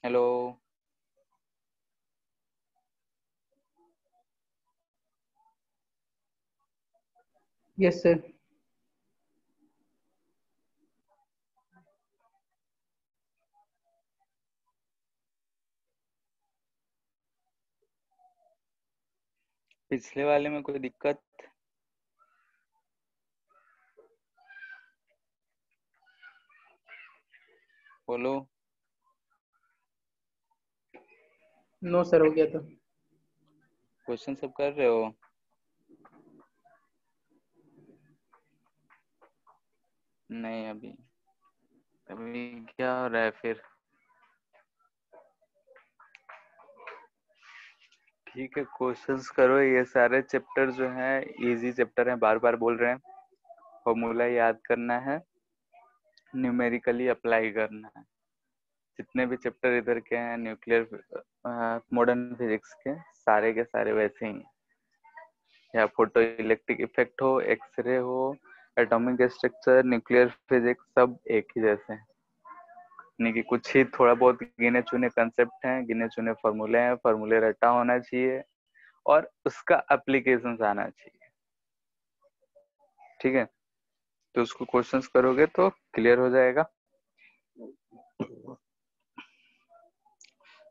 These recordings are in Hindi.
हेलो। Yes sir. पिछले वाले में कोई दिक्कत? बोलो। नो सर, हो गया था। क्वेश्चन सब कर रहे हो? नहीं अभी। अभी क्या हो रहा है फिर? ठीक है, क्वेश्चंस करो। ये सारे चैप्टर जो हैं इजी चैप्टर हैं, बार बार बोल रहे हैं। फॉर्मूला याद करना है, न्यूमेरिकली अप्लाई करना है। जितने भी चैप्टर इधर के हैं न्यूक्लियर मॉडर्न फिजिक्स के सारे वैसे ही हैं। या फोटो इलेक्ट्रिक इफेक्ट हो, एक्सरे हो, एटॉमिक स्ट्रक्चर, न्यूक्लियर फिजिक्स, सब एक ही जैसे हैं। यानी कि कुछ ही थोड़ा बहुत गिने चुने कंसेप्ट हैं, गिने चुने फॉर्मूले हैं, फॉर्मूले रटा होना चाहिए और उसका एप्लीकेशन आना चाहिए। ठीक है, तो उसको क्वेश्चंस करोगे तो क्लियर हो जाएगा।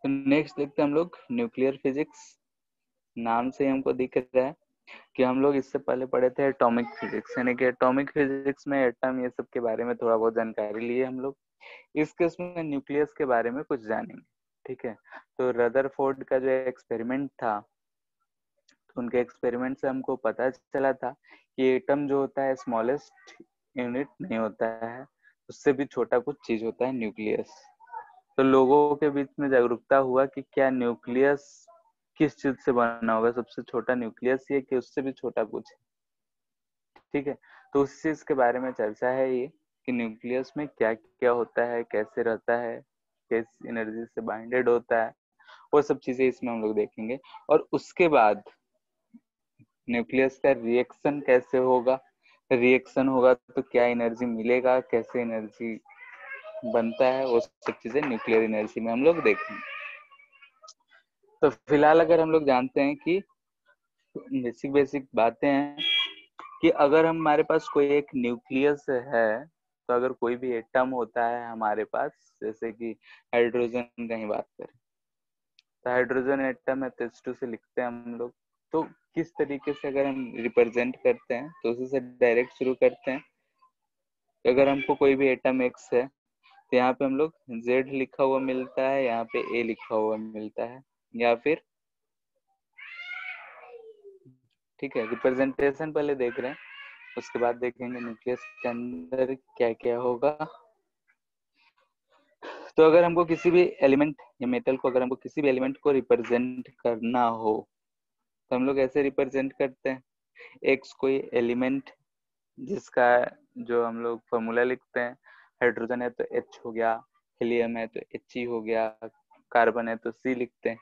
तो नेक्स्ट देखते हैं हम लोग न्यूक्लियर फिजिक्स। नाम से ही हमको दिख रहा है कि हम लोग इससे पहले पढ़े थे एटॉमिक फिजिक्स, यानी कि एटॉमिक फिजिक्स में एटम ये सब के बारे में थोड़ा बहुत जानकारी लिए हम लोग। इस केस में न्यूक्लियस के बारे में कुछ जानेंगे। ठीक है, तो रदरफोर्ड का जो एक्सपेरिमेंट था, तो उनके एक्सपेरिमेंट से हमको पता चला था कि एटम जो होता है स्मॉलेस्ट यूनिट नहीं होता है, उससे भी छोटा कुछ चीज होता है न्यूक्लियस। तो लोगों के बीच में जागरूकता हुआ कि क्या न्यूक्लियस किस चीज से बना होगा, सबसे छोटा न्यूक्लियस ये कि उससे भी छोटा कुछ है। ठीक है, तो उस चीज के बारे में चर्चा है ये कि न्यूक्लियस में क्या क्या होता है, कैसे रहता है, किस एनर्जी से बाइंडेड होता है, वो सब चीजें इसमें हम लोग देखेंगे। और उसके बाद न्यूक्लियस का रिएक्शन कैसे होगा, रिएक्शन होगा तो क्या एनर्जी मिलेगा, कैसे एनर्जी बनता है, वो सब चीजें न्यूक्लियर एनर्जी में हम लोग देखेंगे। तो फिलहाल अगर हम लोग जानते हैं कि बेसिक बेसिक बातें हैं कि अगर हमारे पास कोई एक न्यूक्लियस है, तो अगर कोई भी एटम होता है हमारे पास, जैसे कि हाइड्रोजन का ही बात करें, तो हाइड्रोजन एटम है तो H2 से लिखते हैं हम लोग। तो किस तरीके से अगर हम रिप्रेजेंट करते हैं, तो उसी से डायरेक्ट शुरू करते हैं। अगर हमको कोई भी एटम एक्स है, तो यहाँ पे हम लोग Z लिखा हुआ मिलता है, यहाँ पे A लिखा हुआ मिलता है, या फिर ठीक है, रिप्रेजेंटेशन पहले देख रहे हैं, उसके बाद देखेंगे न्यूक्लियस के अंदर क्या क्या होगा। तो अगर हमको किसी भी एलिमेंट या मेटल को, अगर हमको किसी भी एलिमेंट को रिप्रेजेंट करना हो, तो हम लोग ऐसे रिप्रेजेंट करते हैं। एक्स कोई एलिमेंट जिसका जो हम लोग फॉर्मूला लिखते हैं, हाइड्रोजन है तो H हो गया, हीलियम है तो He हो गया, कार्बन है तो C लिखते हैं।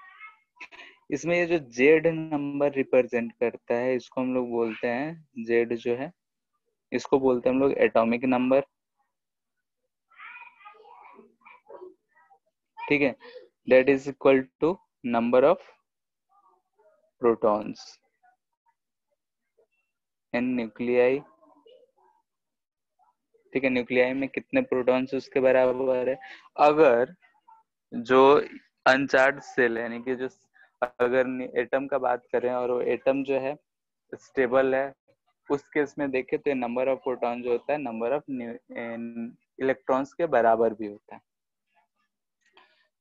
इसमें ये जो जेड नंबर रिप्रेजेंट करता है, इसको हम लोग बोलते हैं, जेड जो है इसको बोलते हैं हम लोग एटॉमिक नंबर। ठीक है, that is equal to number of protons in nuclei. ठीक है, न्यूक्लियाई में कितने प्रोटॉन्स उसके बराबर है। अगर जो अनचार्ज सेल है, यानी कि जो अगर एटम का बात करें और वो एटम जो है स्टेबल है, उस केस में देखें तो नंबर ऑफ प्रोटॉन जो होता है नंबर ऑफ इलेक्ट्रॉन्स के बराबर भी होता है।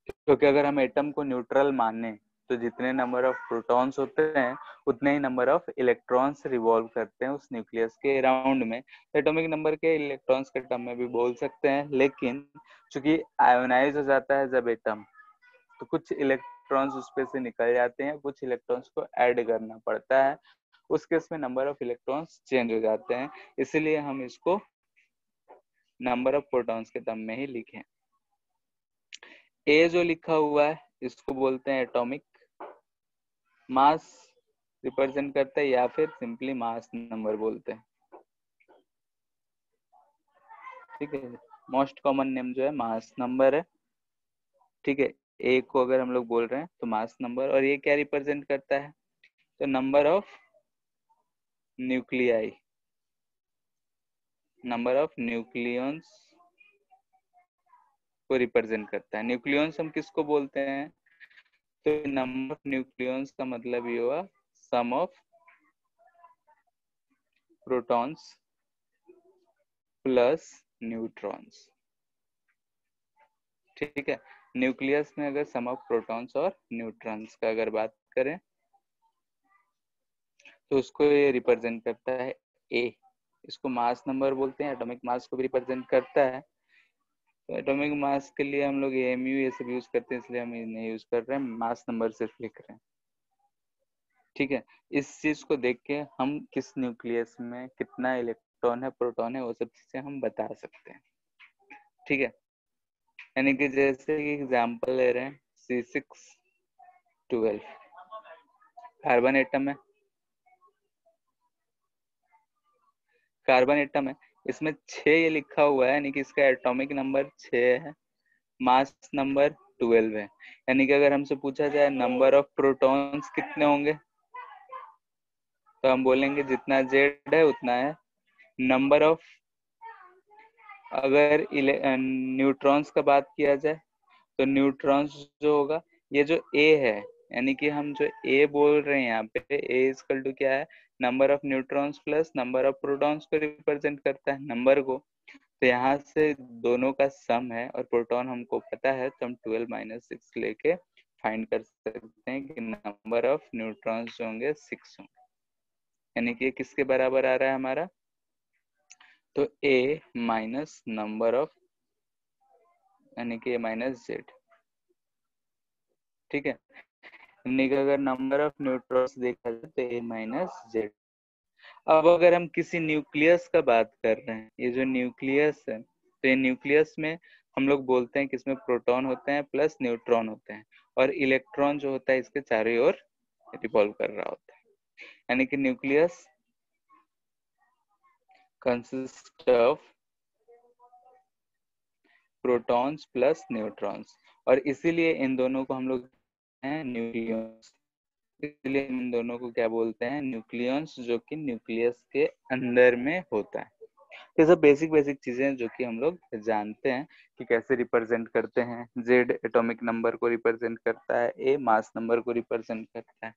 क्योंकि अगर हम एटम को न्यूट्रल माने, तो जितने नंबर ऑफ प्रोटॉन्स होते हैं उतने ही नंबर ऑफ इलेक्ट्रॉन्स रिवॉल्व करते हैं उस न्यूक्लियस के अराउंड में। एटॉमिक नंबर के इलेक्ट्रॉन्स के टर्म में भी बोल सकते हैं, लेकिन चूंकि आयोनाइज हो जाता है जब एटम, तो कुछ इलेक्ट्रॉन्स उस पे से निकल जाते हैं, कुछ इलेक्ट्रॉन्स को ऐड करना पड़ता है, उस केस में नंबर ऑफ इलेक्ट्रॉन्स चेंज हो जाते हैं। इसलिए हम इसको नंबर ऑफ प्रोटॉन्स के टर्म में ही लिखें। ए जो लिखा हुआ है इसको बोलते हैं एटॉमिक मास रिप्रेजेंट करता है, या फिर सिंपली मास नंबर बोलते हैं। ठीक है, मोस्ट कॉमन नेम जो है मास नंबर है। ठीक है, ए को अगर हम लोग बोल रहे हैं तो मास नंबर, और ये क्या रिप्रेजेंट करता है, तो number of nuclei, number of nucleons को रिप्रेजेंट करता है। न्यूक्लियंस हम किसको बोलते हैं, तो नंबर ऑफ न्यूक्लियंस का मतलब ये हुआ सम ऑफ प्रोटॉन्स प्लस न्यूट्रॉन्स। ठीक है, न्यूक्लियस में अगर सम ऑफ प्रोटॉन्स और न्यूट्रॉन्स का अगर बात करें तो उसको ये रिप्रेजेंट करता है ए। इसको मास नंबर बोलते हैं, एटॉमिक मास को भी रिप्रेजेंट करता है। तो एटॉमिक मास के लिए हम लोग एमयू ये सब यूज करते हैं, इसलिए हम नहीं यूज कर रहे हैं, मास नंबर सिर्फ लिख रहे हैं। ठीक है, इस चीज को देख के हम किस न्यूक्लियस में कितना इलेक्ट्रॉन है, प्रोटॉन है, वो सब चीजें हम बता सकते हैं। ठीक है, यानी कि जैसे कि एग्जांपल ले रहे हैं C612 कार्बन एटम है, कार्बन एटम है, इसमें 6 ये लिखा हुआ है, यानी कि इसका एटॉमिक नंबर 6 है, मास नंबर 12 है। यानी कि अगर हमसे पूछा जाए नंबर ऑफ प्रोटॉन्स कितने होंगे, तो हम बोलेंगे जितना जेड है उतना है। नंबर ऑफ, अगर न्यूट्रॉन्स का बात किया जाए तो न्यूट्रॉन्स जो होगा, ये जो ए है, यानी कि हम जो ए बोल रहे हैं यहाँ पे, ए इक्वल टू क्या है, number of neutrons plus number of protons को रिप्रेजेंट करता है, नंबर को। तो यहाँ से दोनों का सम है और प्रोटॉन हमको पता है, तो हम 12 माइनस 6 लेके फाइंड कर सकते हैं कि नंबर ऑफ न्यूट्रॉन्स जो होंगे 6 होंगे। यानी कि किसके बराबर आ रहा है हमारा, तो ए माइनस नंबर ऑफ, यानी कि ए माइनस जेड। ठीक है, यानी कि अगर नंबर ऑफ न्यूट्रॉन्स देखा जाए तो ए माइनस जेड। अब अगर हम किसी न्यूक्लियस का बात कर रहे हैं, ये जो न्यूक्लियस है, तो ये न्यूक्लियस में हम लोग बोलते हैं कि इसमें प्रोटॉन होते हैं प्लस न्यूट्रॉन होते हैं, और इलेक्ट्रॉन जो होता है इसके चारों ओर रिवॉल्व कर रहा होता है। यानी कि nucleus consist of protons plus neutrons, और इसीलिए इन दोनों को हम लोग न्यूक्लियस, इसलिए इन दोनों को क्या बोलते हैं, न्यूक्लियंस, जो कि न्यूक्लियस के अंदर में होता है। ये सब बेसिक बेसिक चीजें जो कि हम लोग जानते हैं कि कैसे रिप्रेजेंट करते हैं। जेड एटॉमिक नंबर को रिप्रेजेंट करता है, ए मास नंबर को रिप्रेजेंट करता है।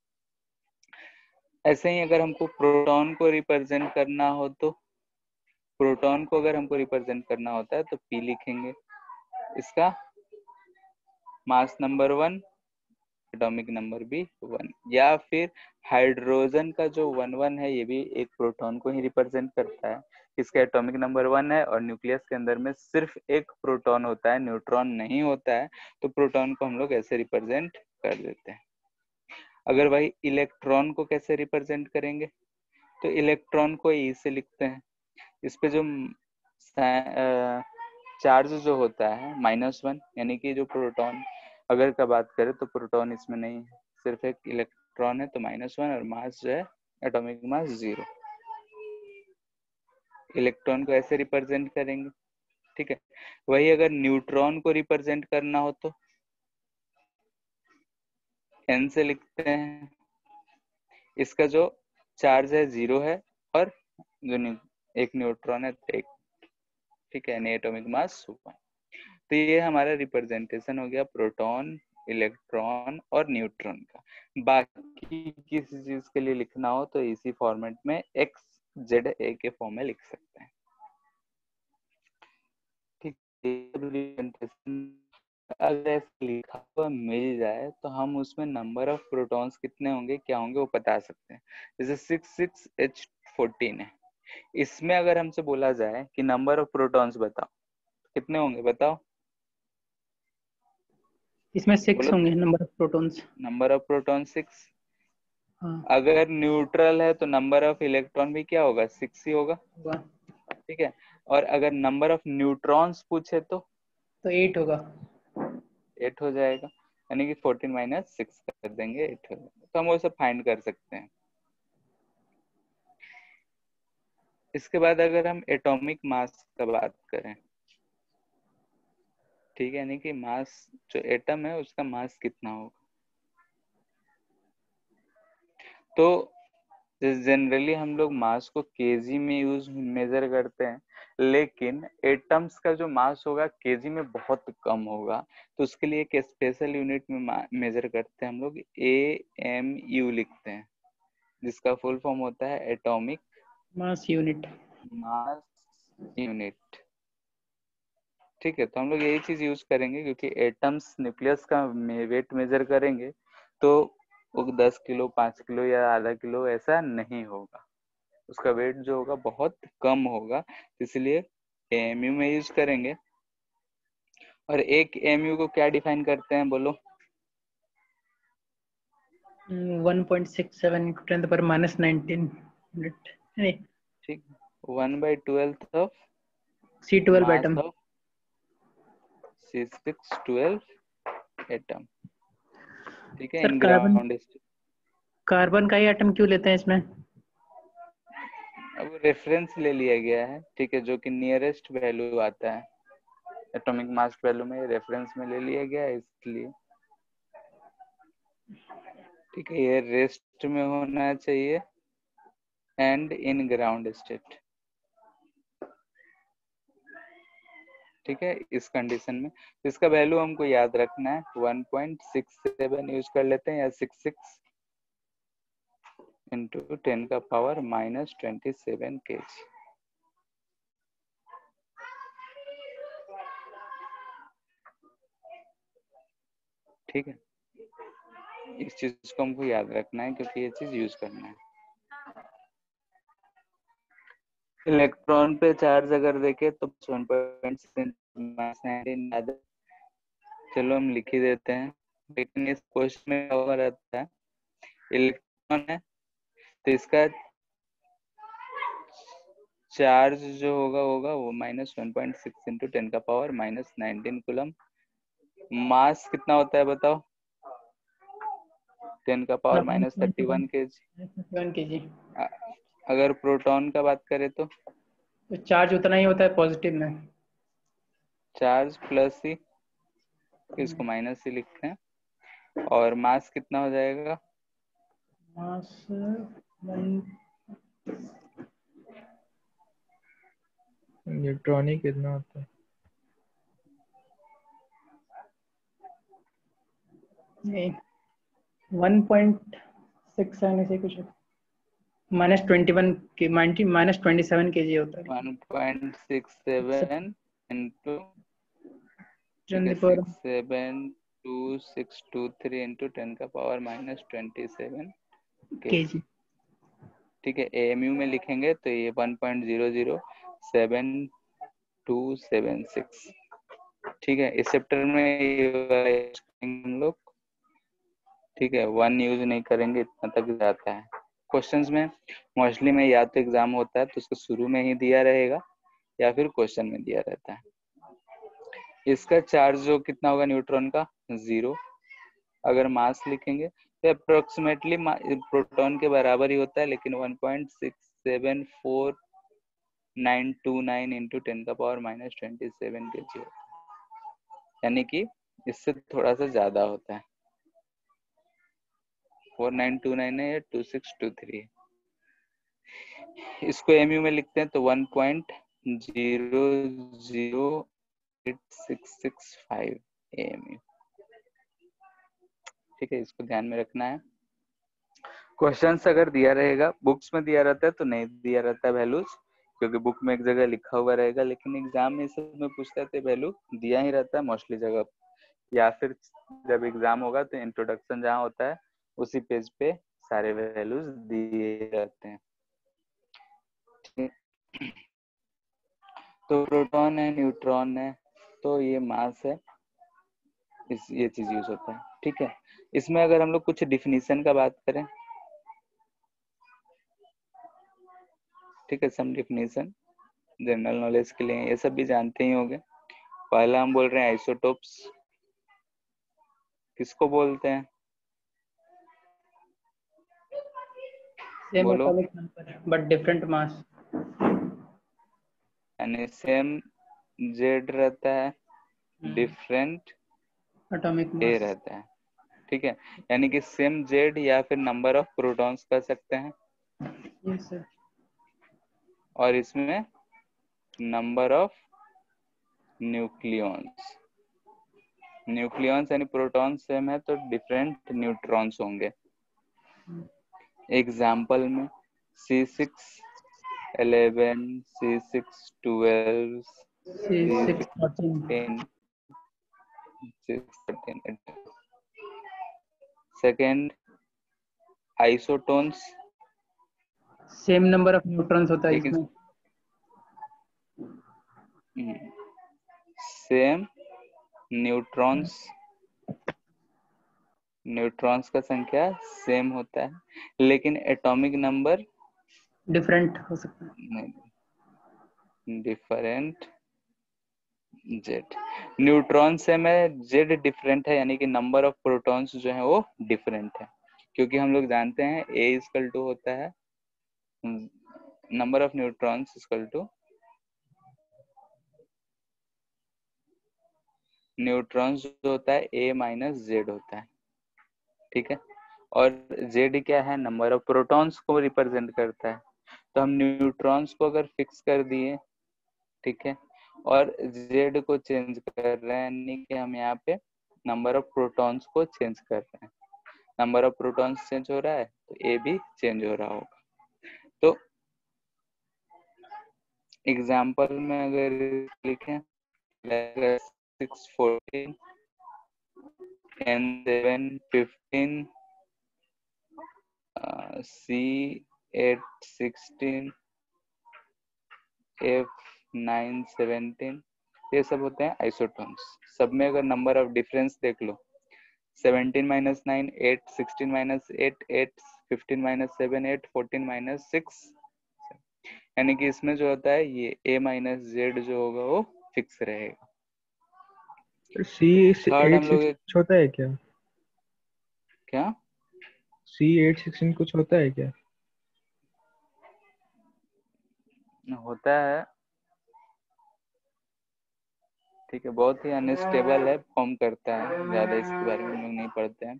ऐसे ही अगर हमको प्रोटॉन को रिप्रेजेंट करना हो, तो प्रोटॉन को अगर हमको रिप्रेजेंट करना होता है तो पी लिखेंगे, इसका मास नंबर 1, एटॉमिक नंबर भी 1, या फिर हाइड्रोजन का जो 1 है, ये भी एक प्रोटॉन को ही रिप्रेजेंट करता है। इसका एटॉमिक नंबर 1 है और न्यूक्लियस के अंदर में सिर्फ एक प्रोटॉन होता है, न्यूट्रॉन नहीं होता है, तो प्रोटॉन को हम लोग ऐसे रिप्रेजेंट कर देते हैं। अगर भाई इलेक्ट्रॉन को कैसे रिप्रेजेंट करेंगे, तो इलेक्ट्रॉन को ई से लिखते हैं। इस पे जो चार्ज जो होता है -1, यानी कि जो प्रोटॉन अगर का बात करें तो प्रोटॉन इसमें नहीं है, सिर्फ एक इलेक्ट्रॉन है, तो -1, और मास जो है एटॉमिक मास 0। इलेक्ट्रॉन को ऐसे रिप्रेजेंट करेंगे। ठीक है, वही अगर न्यूट्रॉन को रिप्रेजेंट करना हो तो n से लिखते हैं, इसका जो चार्ज है 0 है, और जो एक न्यूट्रॉन है तो एक, ठीक है, यानी एटॉमिक मास 1। तो ये हमारा रिप्रेजेंटेशन हो गया प्रोटॉन, इलेक्ट्रॉन और न्यूट्रॉन का। बाकी किसी चीज के लिए लिखना हो तो इसी फॉर्मेट में एक्स जेड ए के फॉर्म में लिख सकते हैं। ठीक है, अगर ऐसे लिखा हुआ मिल जाए तो हम उसमें नंबर ऑफ प्रोटॉन्स कितने होंगे, क्या होंगे, वो बता सकते हैं। जैसे 66H14 है, इसमें अगर हमसे बोला जाए कि नंबर ऑफ प्रोटॉन्स बताओ, कितने होंगे बताओ। इसमें 6 बोलो, होंगे number of protons. Number of proton 6। हाँ अगर न्यूट्रल है तो नंबर ऑफ इलेक्ट्रॉन भी क्या होगा, 6 ही होगा। होगा, ठीक है, और अगर नंबर ऑफ न्यूट्रॉन्स पूछे तो 8 होगा। 8 हो जाएगा, यानी कि 14 माइनस 6 कर देंगे, 8 हो जाएगा। तो हम वो सब फाइंड कर सकते हैं। इसके बाद अगर हम एटॉमिक मास का बात करें, ठीक है, यानी कि मास जो एटम है उसका मास कितना होगा। तो जनरली हम लोग मास को केजी में मेजर करते हैं, लेकिन एटम्स का जो मास होगा केजी में बहुत कम होगा, तो उसके लिए एक स्पेशल यूनिट में मेजर करते हैं हम लोग, AMU लिखते हैं, जिसका फुल फॉर्म होता है atomic mass unit. Mass unit. ठीक है, तो हम लोग यही चीज यूज करेंगे, क्योंकि एटम्स न्यूक्लियस का वेट मेजर करेंगे तो वो 10 किलो 5 किलो या आधा किलो ऐसा नहीं होगा, उसका वेट जो होगा बहुत कम होगा, इसलिए AMU में यूज करेंगे। और एक AMU को क्या डिफाइन करते हैं बोलो। 1.67 × 10⁻19 यूनिट नहीं, ठीक, 1/12 of C12 mass atom. Of C612 atom. ठीक है, सर इन कार्बन, ग्राउंड। कार्बन का ही एटम क्यों लेते हैं इसमें? अब रेफरेंस ले लिया गया है, ठीक है, जो कि नियरेस्ट वैल्यू आता है एटॉमिक मास वैल्यू में, रेफरेंस में ले लिया गया है इसलिए। ठीक है, ये रेस्ट में होना चाहिए एंड इन ग्राउंड स्टेट। ठीक है, इस कंडीशन में इसका वैल्यू हमको याद रखना है, 1.67 यूज कर लेते हैं, या 66 इंटू 10⁻⁻27 kg। ठीक है, इस चीज को हमको याद रखना है, क्योंकि ये चीज यूज करना है। इलेक्ट्रॉन पे चार्ज अगर देखे तो 1.19, चलो हम लिख ही देते हैं, लेकिन इस क्वेश्चन में क्या रहता है, इलेक्ट्रॉन है तो इसका चार्ज जो होगा वो -1.6 इंटू 10⁻⁻19 कूलम। मास कितना होता है बताओ, 10⁻31 kg। 1 kg। अगर प्रोटॉन का बात करें तो तो चार्ज उतना ही होता है पॉजिटिव में। चार्ज प्लस ही, इसको माइनस ही लिखते हैं, और मास कितना हो जाएगा, मास न्यूट्रॉनिक कितना होता है? नहीं, 1.67 ऐसे कुछ, -21 के -27 kg होता है। 1.67 इंटू, ठीक है, 10⁻। 6722623 इंटू 10⁻⁻27 kg। kg। ठीक है, AMU में लिखेंगे तो ये 1.007276। ठीक है, इस चैप्टर में ये हम लोग, ठीक है, 1 यूज नहीं करेंगे, इतना तक जाता है। क्वेश्चंस में मोस्टली में या तो एग्जाम होता है तो उसको शुरू में ही दिया रहेगा, या फिर क्वेश्चन में दिया रहता है। इसका चार्ज जो कितना होगा न्यूट्रॉन का, 0। अगर मास लिखेंगे तो अप्रोक्सीमेटली प्रोटॉन के बराबर ही होता है, लेकिन 1.674929 इंटू 10⁻⁻27 kg, यानी कि इससे थोड़ा सा ज्यादा होता है, 4929 है या 2623 है। इसको AMU में लिखते हैं तो 1.008665 AMU। ठीक है, इसको ध्यान में रखना है। क्वेश्चंस अगर दिया रहेगा, बुक्स में दिया रहता है तो नहीं दिया रहता है वैल्यूज, क्योंकि बुक में एक जगह लिखा हुआ रहेगा, लेकिन एग्जाम में सब में पूछता है तो वैल्यू दिया ही रहता है मोस्टली जगह, या फिर जब एग्जाम होगा तो इंट्रोडक्शन जहाँ होता है उसी पेज पे सारे वैल्यूज दिए रहते हैं। तो प्रोटॉन है, न्यूट्रॉन है, तो ये मास है, ये चीज यूज होता है। ठीक है, इसमें अगर हम लोग कुछ डिफिनीशन का बात करें, ठीक है, सम डिफिनीशन जनरल नॉलेज के लिए, ये सब भी जानते ही होंगे। पहला हम बोल रहे हैं आइसोटोप्स, किसको बोलते हैं सेम बोलो, एटॉमिक नंबर बट डिफरेंट मास। यानी सेम जेड रहता है डिफरेंट एटॉमिक ए मास। रहता है, ठीक है। यानी कि सेम जेड या फिर नंबर ऑफ प्रोटॉन्स कर सकते हैं, यस सर। और इसमें नंबर ऑफ न्यूक्लियॉन्स, न्यूक्लियॉन्स यानी प्रोटॉन सेम है तो डिफरेंट न्यूट्रॉन्स होंगे। एग्जाम्पल में C611, C612, C614 C613। Second isotones, same number of neutrons होता है लेकिन इसमें। सेम न्यूट्रॉन्स, न्यूट्रॉन्स का संख्या सेम होता है, लेकिन एटॉमिक नंबर डिफरेंट हो सकता है। Different Z. न्यूट्रॉन से में जेड डिफरेंट है, यानी कि नंबर ऑफ प्रोटॉन्स जो है वो डिफरेंट है, क्योंकि हम लोग जानते हैं A इक्वल टू होता है number of neutrons equal to neutrons जो होता है A माइनस जेड होता है, ठीक है। और जेड क्या है, नंबर ऑफ प्रोटॉन्स को रिप्रेजेंट करता है। तो हम न्यूट्रॉन्स को अगर फिक्स कर दिए, ठीक है, और जेड को चेंज कर रहे हैं, यानी कि हम यहाँ पे नंबर ऑफ प्रोटॉन्स को चेंज कर रहे हैं। नंबर ऑफ प्रोटॉन्स चेंज हो रहा है तो ए भी चेंज हो रहा होगा। तो एग्जाम्पल में अगर लिखें 614 N715 C816 F917, ये सब होते हैं आइसोटोन्स। सब में अगर नंबर ऑफ डिफरेंस देख लो, 17 माइनस 9 8, 16 माइनस 8 8, 15 माइनस 7 8, 14 माइनस 6, यानी कि इसमें जो होता है ये A माइनस जेड जो होगा वो फिक्स रहेगा। थर्ड हम लोग C816 कुछ होता है क्या? क्या C816 कुछ होता है क्या? होता है, ठीक है, बहुत ही अनस्टेबल है, फॉर्म करता है, ज्यादा इसके बारे में हम लोग नहीं पढ़ते हैं।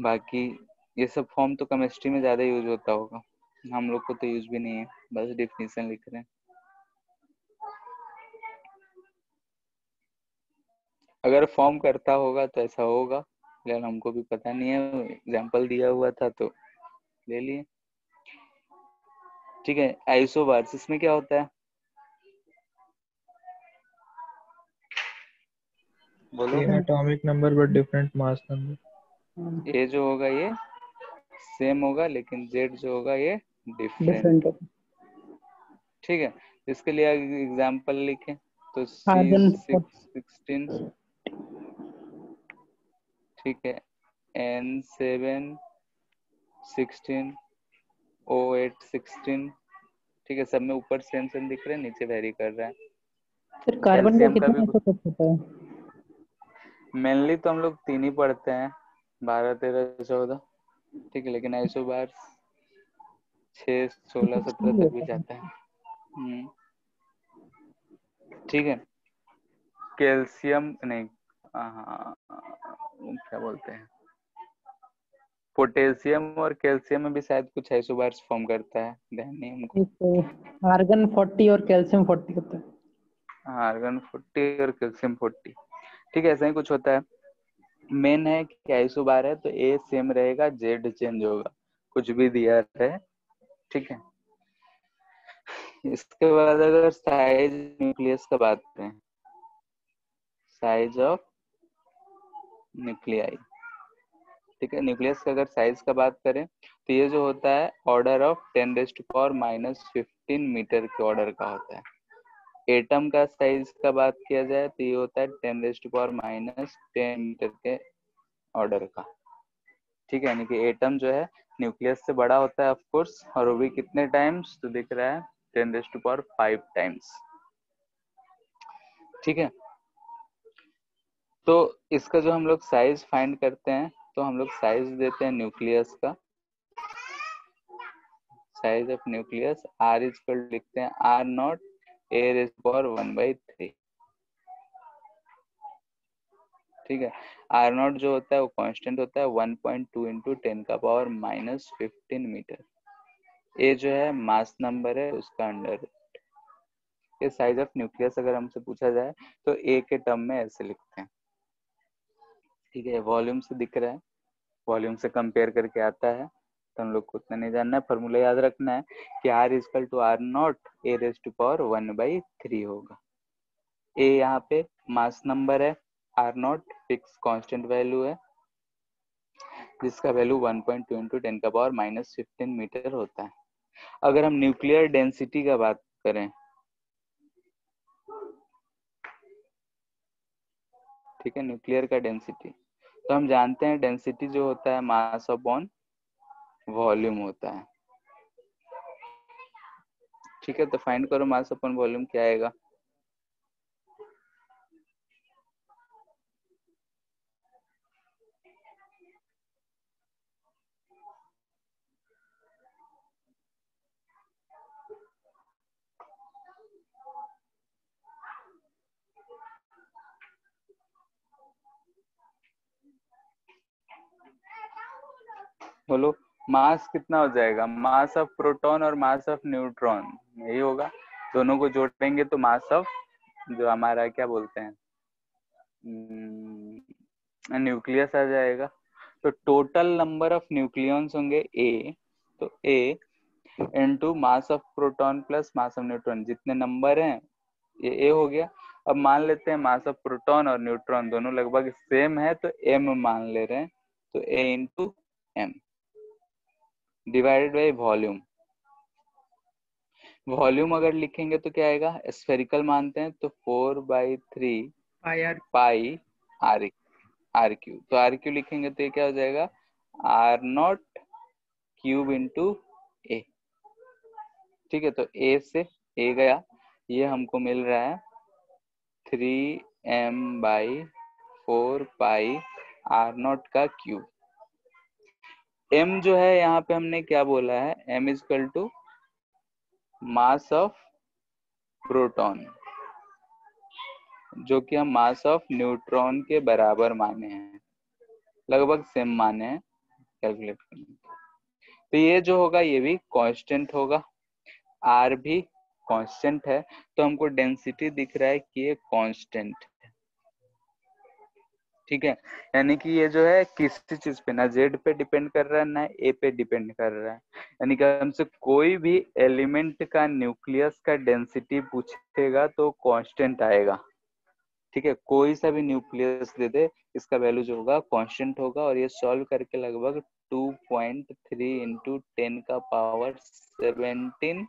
बाकी ये सब फॉर्म तो केमिस्ट्री में ज्यादा यूज होता होगा, हम लोग को तो यूज भी नहीं है, बस डिफिनेशन लिख रहे हैं। अगर फॉर्म करता होगा तो ऐसा होगा, लेकिन हमको भी पता नहीं है, एग्जाम्पल दिया हुआ था तो ले लिए, ठीक है। आइसोबार्स, इसमें क्या होता है बोलो। Same atomic number but different mass number. A जो होगा ये सेम होगा, लेकिन जेड जो होगा ये डिफरेंट, डिफरेंट। ठीक है। इसके लिए एग्जाम्पल लिखें तो आर्गन C616, ठीक है, N716 O816, ठीक है। सब में ऊपर सेम सेम दिख रहे हैं, नीचे वेरी कर रहा है। फिर कार्बन का कैल्शियम का कितना भी आइसोटोप होता है? मेनली तो हम लोग 3 ही पढ़ते हैं, 12 13 14, ठीक है, लेकिन आइसोबार 6 16 17 तक भी जाता है। ठीक है। कैल्शियम नहीं, हाँ क्या बोलते हैं, पोटेशियम और कैल्शियम में भी शायद कुछ आइसोबार्स फॉर्म करता है, ध्यान नहीं हमको। एक आर्गन 40 और कैल्शियम 40 होता है। आर्गन 40 और कैल्शियम 40, ठीक है, ऐसा ही कुछ होता है। मेन है कि आइसोबार है तो ए सेम रहेगा, जेड चेंज होगा, कुछ भी दिया रहे, ठीक है। इसके बाद अगर साइज न्यूक्लियस का बात करें, साइज ऑफ न्यूक्लियाई, ठीक है, न्यूक्लियस का अगर साइज का बात करें तो ये जो होता है ऑर्डर ऑफ 10⁻⁻15 मीटर के ऑर्डर का होता है। एटम का साइज का बात किया जाए तो ये होता है 10⁻10 मीटर के ऑर्डर का, ठीक है। यानी कि एटम जो है न्यूक्लियस से बड़ा होता है ऑफ कोर्स, और वो भी कितने टाइम्स, तो दिख रहा है 10⁵ टाइम्स, ठीक है। तो इसका जो हम लोग साइज फाइंड करते हैं तो हम लोग साइज देते हैं न्यूक्लियस का, size of nucleus R equal लिखते हैं R0 A⁻⁴, ठीक है। आर नॉट जो होता है वो कांस्टेंट होता है 1.2 इंटू 10⁻⁻15 मीटर। ए जो है मास नंबर है उसका अंडर। ये साइज ऑफ न्यूक्लियस अगर हमसे पूछा जाए तो ए के टर्म में ऐसे लिखते हैं। ठीक है, वॉल्यूम से दिख रहा है, वॉल्यूम से कंपेयर करके आता है, तो हम लोग को उतना नहीं जानना है। फॉर्मूला याद रखना है कि R equal to R nought A raise to power 1/3 होगा। ए यहाँ पे मास नंबर है, R nought fix constant value है जिसका वैल्यू 1.2 इंटू 10⁻⁻15 मीटर होता है। अगर हम न्यूक्लियर डेंसिटी का बात करें, ठीक है, न्यूक्लियर का डेंसिटी, तो हम जानते हैं डेंसिटी जो होता है मास अपॉन वॉल्यूम होता है। ठीक है, तो फाइंड करो मास अपॉन वॉल्यूम क्या आएगा। बोलो मास कितना हो जाएगा, मास ऑफ प्रोटॉन और मास ऑफ न्यूट्रॉन, यही होगा। दोनों को जोड़ेंगे तो मास ऑफ जो हमारा क्या बोलते हैं न्यूक्लियस आ जाएगा। तो टोटल नंबर ऑफ न्यूक्लियॉन्स होंगे ए, तो ए into mass of proton plus mass of neutron, जितने नंबर हैं ये ए हो गया। अब मान लेते हैं मास ऑफ प्रोटॉन और न्यूट्रॉन दोनों लगभग सेम है तो एम मान ले रहे हैं, तो A into M divided by volume. Volume अगर लिखेंगे तो क्या आएगा, स्फेरिकल मानते हैं तो 4/3 पाई आर क्यू, तो आर क्यू लिखेंगे तो ये क्या हो जाएगा आर नॉट क्यूब इंटू ए। ठीक है, तो ए से ए गया, ये हमको मिल रहा है 3m/4 पाई आर नॉट का क्यूब। m जो है यहाँ पे हमने क्या बोला है, m equal to mass of proton, जो कि हम मास ऑफ न्यूट्रॉन के बराबर माने हैं, लगभग सेम माने हैं कैलकुलेट करने। तो ये जो होगा ये भी कांस्टेंट होगा, आर भी कांस्टेंट है, तो हमको डेंसिटी दिख रहा है कि ये कांस्टेंट है। ठीक है, यानी कि ये जो है किसी चीज पे ना जेड पे डिपेंड कर रहा है ना ए पे डिपेंड कर रहा है। यानी कि हमसे कोई भी एलिमेंट का न्यूक्लियस का डेंसिटी पूछेगा तो कांस्टेंट आएगा। ठीक है, कोई सा भी न्यूक्लियस दे दे, इसका वैल्यू जो होगा कांस्टेंट होगा। और ये सॉल्व करके लगभग 2.3 इंटू 10⁻17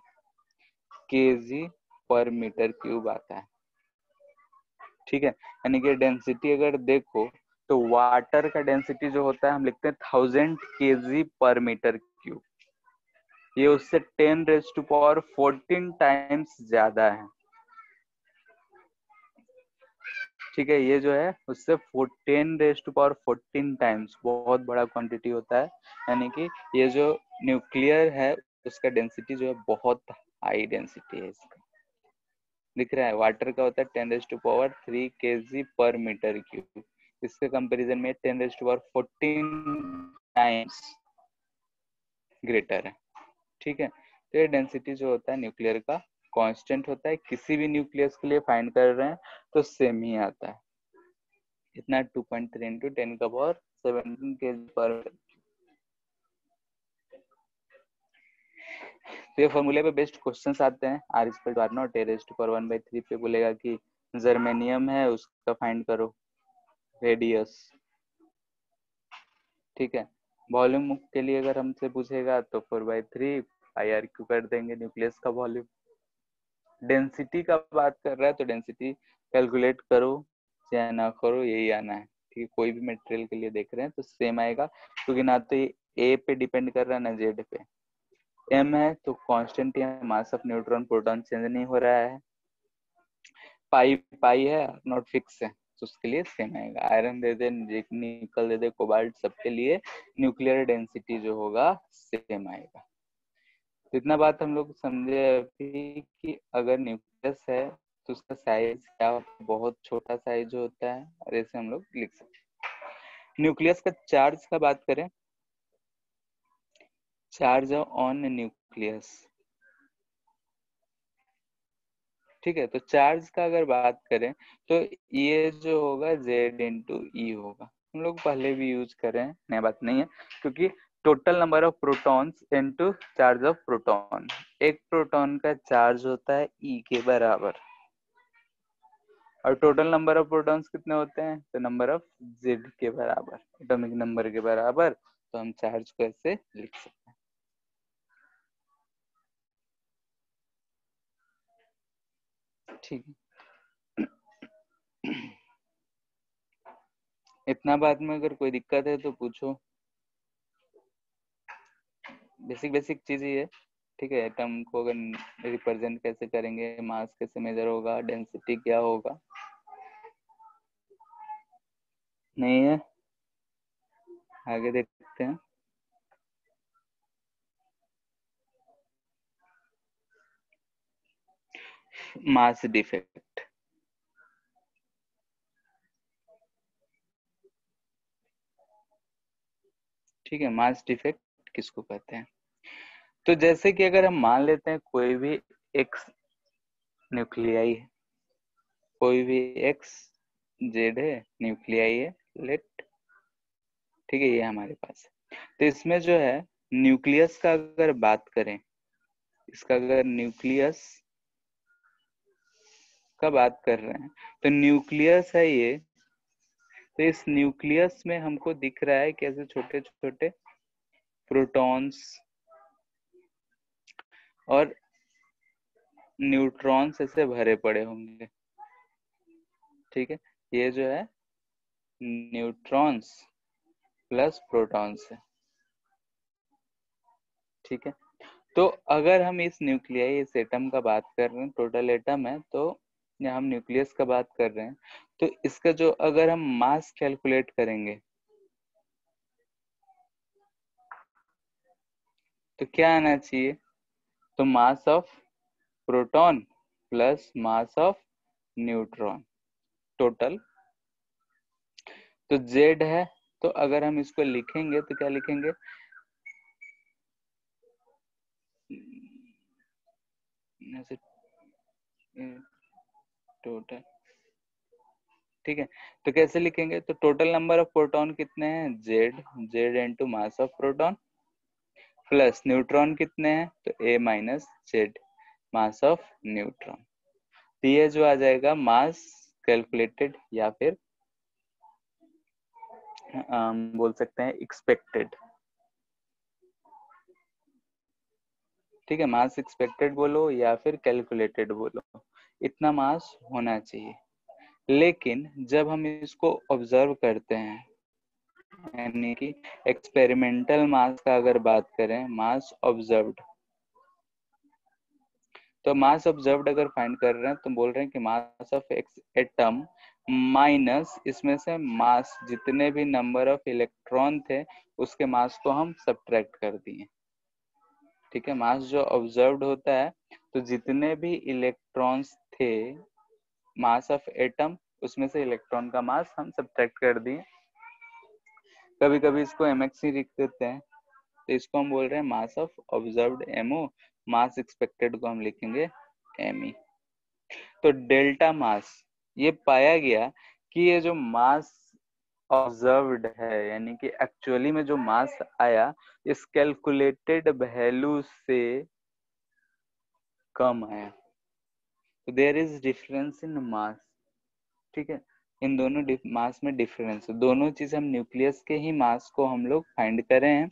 kg पर मीटर क्यूब आता है। ठीक है, यानी कि डेंसिटी अगर देखो तो वाटर का डेंसिटी जो होता है हम लिखते हैं 1000 kg पर मीटर क्यूब, ये उससे 10⁻14 टाइम्स ज्यादा है। ठीक है, ये जो है उससे 10⁻14 टाइम्स बहुत बड़ा क्वांटिटी होता है। यानी कि ये जो न्यूक्लियर है उसका डेंसिटी जो है बहुत हाई डेंसिटी है। इसका दिख रहा है, वाटर का होता है 10⁻3 kg पर मीटर क्यूब, इसके कंपैरिजन में 10⁻14 टाइम्स ग्रेटर है। ठीक है, तो ये डेंसिटी जो होता है न्यूक्लियर का कांस्टेंट होता है, किसी भी न्यूक्लियस के लिए फाइंड कर रहे हैं तो सेम ही आता है। इतना 2.3 इंटू 10⁻17 kg पर। तो ये फॉर्मूले पे बेस्ट क्वेश्चंस आते हैं। R equal to R nought A raise to power 1/3 पे बोलेगा कि जर्मेनियम है उसका फाइंड करो रेडियस। ठीक है, वॉल्यूम के लिए अगर हमसे पूछेगा तो 4/3 पाई आर क्यू कर देंगे न्यूक्लियस का वॉल्यूम। डेंसिटी का बात कर रहा है तो डेंसिटी कैलकुलेट करो या ना करो यही आना है। ठीक है, कोई भी मटेरियल के लिए देख रहे हैं तो सेम आएगा, क्योंकि ना तो ये ए पे डिपेंड कर रहा है ना जेड पे। एम है तो कांस्टेंट है, मास ऑफ न्यूट्रॉन प्रोटॉन चेंज नहीं हो रहा है। पाई पाई है, नॉट फिक्स है, तो उसके लिए सेम आएगा। आयरन दे दे, निकल दे दे, कोबाल्ट, सबके लिए न्यूक्लियर डेंसिटी जो होगा सेम आएगा। तो इतना बात हम लोग समझे अभी कि अगर न्यूक्लियस है तो उसका साइज क्या बहुत छोटा साइज होता है, और ऐसे हम लोग लिख सकते हैं। न्यूक्लियस का चार्ज का बात करें, चार्ज ऑन न्यूक्लियस, ठीक है। तो चार्ज का अगर बात करें तो ये जो होगा Z इंटू ई होगा, हम लोग पहले भी यूज कर रहे हैं, नया बात नहीं है, क्योंकि total number of protons into charge of proton, एक प्रोटॉन का चार्ज होता है E के बराबर, और टोटल नंबर ऑफ प्रोटॉन्स कितने होते हैं, तो नंबर ऑफ Z के बराबर, एटॉमिक नंबर के बराबर। तो हम चार्ज को ऐसे लिख सकते हैं, ठीक है। इतना बाद में अगर कोई दिक्कत है तो पूछो, बेसिक बेसिक चीज ही है, ठीक है। एटम को अगर रिप्रेजेंट कैसे करेंगे, मास कैसे मेजर होगा, डेंसिटी क्या होगा, नहीं है, आगे देखते हैं। मास डिफेक्ट, ठीक है। मास डिफेक्ट किसको कहते हैं, तो जैसे कि अगर हम मान लेते हैं कोई भी एक्स न्यूक्लियाई है, कोई भी एक्स जेड है, न्यूक्लियाई है, लेट, ठीक है, ये हमारे पास है। तो इसमें जो है न्यूक्लियस का अगर बात करें, इसका अगर न्यूक्लियस का बात कर रहे हैं, तो न्यूक्लियस है ये, तो इस न्यूक्लियस में हमको दिख रहा है कैसे छोटे छोटे प्रोटॉन्स और न्यूट्रॉन्स ऐसे भरे पड़े होंगे, ठीक है। ये जो है न्यूट्रॉन्स प्लस प्रोटॉन्स है, ठीक है। तो अगर हम इस न्यूक्लियाई, इस एटम का बात कर रहे हैं, टोटल एटम है, तो या हम न्यूक्लियस का बात कर रहे हैं, तो इसका जो अगर हम मास कैलकुलेट करेंगे तो क्या आना चाहिए, तो मास of proton plus mass of neutron total, तो Z है, तो अगर हम इसको लिखेंगे तो क्या लिखेंगे, ऐसे टोटल, ठीक है। तो कैसे लिखेंगे, तो टोटल नंबर ऑफ प्रोटॉन कितने हैं, Z into mass of proton, plus neutron कितने हैं, तो A minus Z mass of neutron. तो ये जो आ जाएगा मास कैलकुलेटेड, या फिर बोल सकते हैं एक्सपेक्टेड, ठीक है। मास एक्सपेक्टेड बोलो या फिर कैलकुलेटेड बोलो, इतना मास होना चाहिए। लेकिन जब हम इसको ऑब्जर्व करते हैं, यानी कि एक्सपेरिमेंटल मास का अगर बात करें, मास ऑब्जर्व्ड, तो मास ऑब्जर्व्ड अगर फाइंड कर रहे हैं तो बोल रहे हैं कि मास ऑफ एक्स एटम माइनस इसमें से मास, जितने भी नंबर ऑफ इलेक्ट्रॉन थे उसके मास को हम सब्ट्रैक्ट कर दिए, ठीक है। मास जो ऑब्जर्व्ड होता है, तो जितने भी इलेक्ट्रॉन्स थे मास ऑफ एटम, उसमें से इलेक्ट्रॉन का मास हम सब्ट्रैक्ट कर दिए। कभी कभी इसको mx ही लिख देते हैं, तो इसको हम बोल रहे हैं mass of observed MO, mass expected को हम लिखेंगे ME। तो डेल्टा मास, ये पाया गया कि ये जो मास ऑब्जर्व्ड है, यानी कि एक्चुअली में जो मास आया, इस कैलकुलेटेड वैल्यू से कम आया, तो देयर इज डिफरेंस इन मास, ठीक है। इन दोनों मास में डिफरेंस, दोनों चीज हम न्यूक्लियस के ही मास को हम लोग फाइंड कर रहे हैं।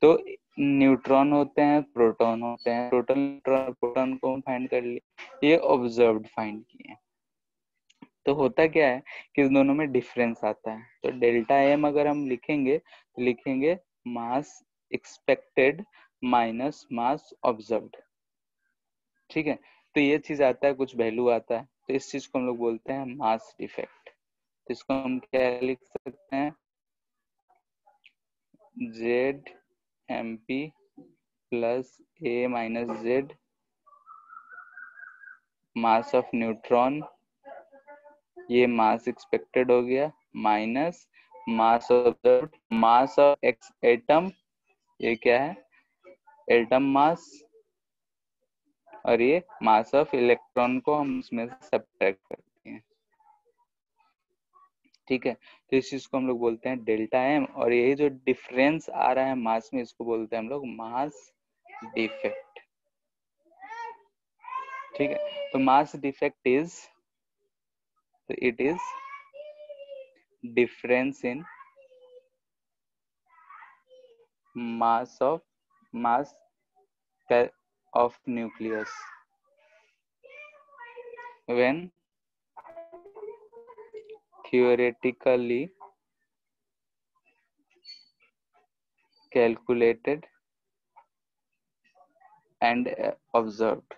तो न्यूट्रॉन होते हैं, प्रोटॉन होते हैं, टोटल न्यूट्रॉन प्रोटॉन को हम फाइंड कर लिए, ये ऑब्जर्व्ड फाइंड किए। तो होता क्या है कि इन दोनों में डिफरेंस आता है, तो डेल्टा एम अगर हम लिखेंगे तो लिखेंगे मास एक्सपेक्टेड माइनस मास ऑब्जर्व्ड, ठीक है। तो ये चीज आता है, कुछ वैल्यू आता है, तो इस चीज को हम लोग बोलते हैं मास डिफेक्ट। तो इसको हम क्या लिख सकते हैं, Z M P plus A minus Z mass of neutron, ये मास एक्सपेक्टेड हो गया, minus mass observed, mass of X atom, ये क्या है एटम मास, और ये मास ऑफ इलेक्ट्रॉन को हम इसमें से सब्ट्रैक्ट करते हैं। ठीक है, तो इस चीज को हम लोग बोलते हैं डेल्टा एम, और यही जो डिफरेंस आ रहा है मास में, इसको बोलते हैं हम लोग मास डिफेक्ट। ठीक है, तो मास डिफेक्ट इज, तो it is difference in mass of nucleus when theoretically calculated and observed।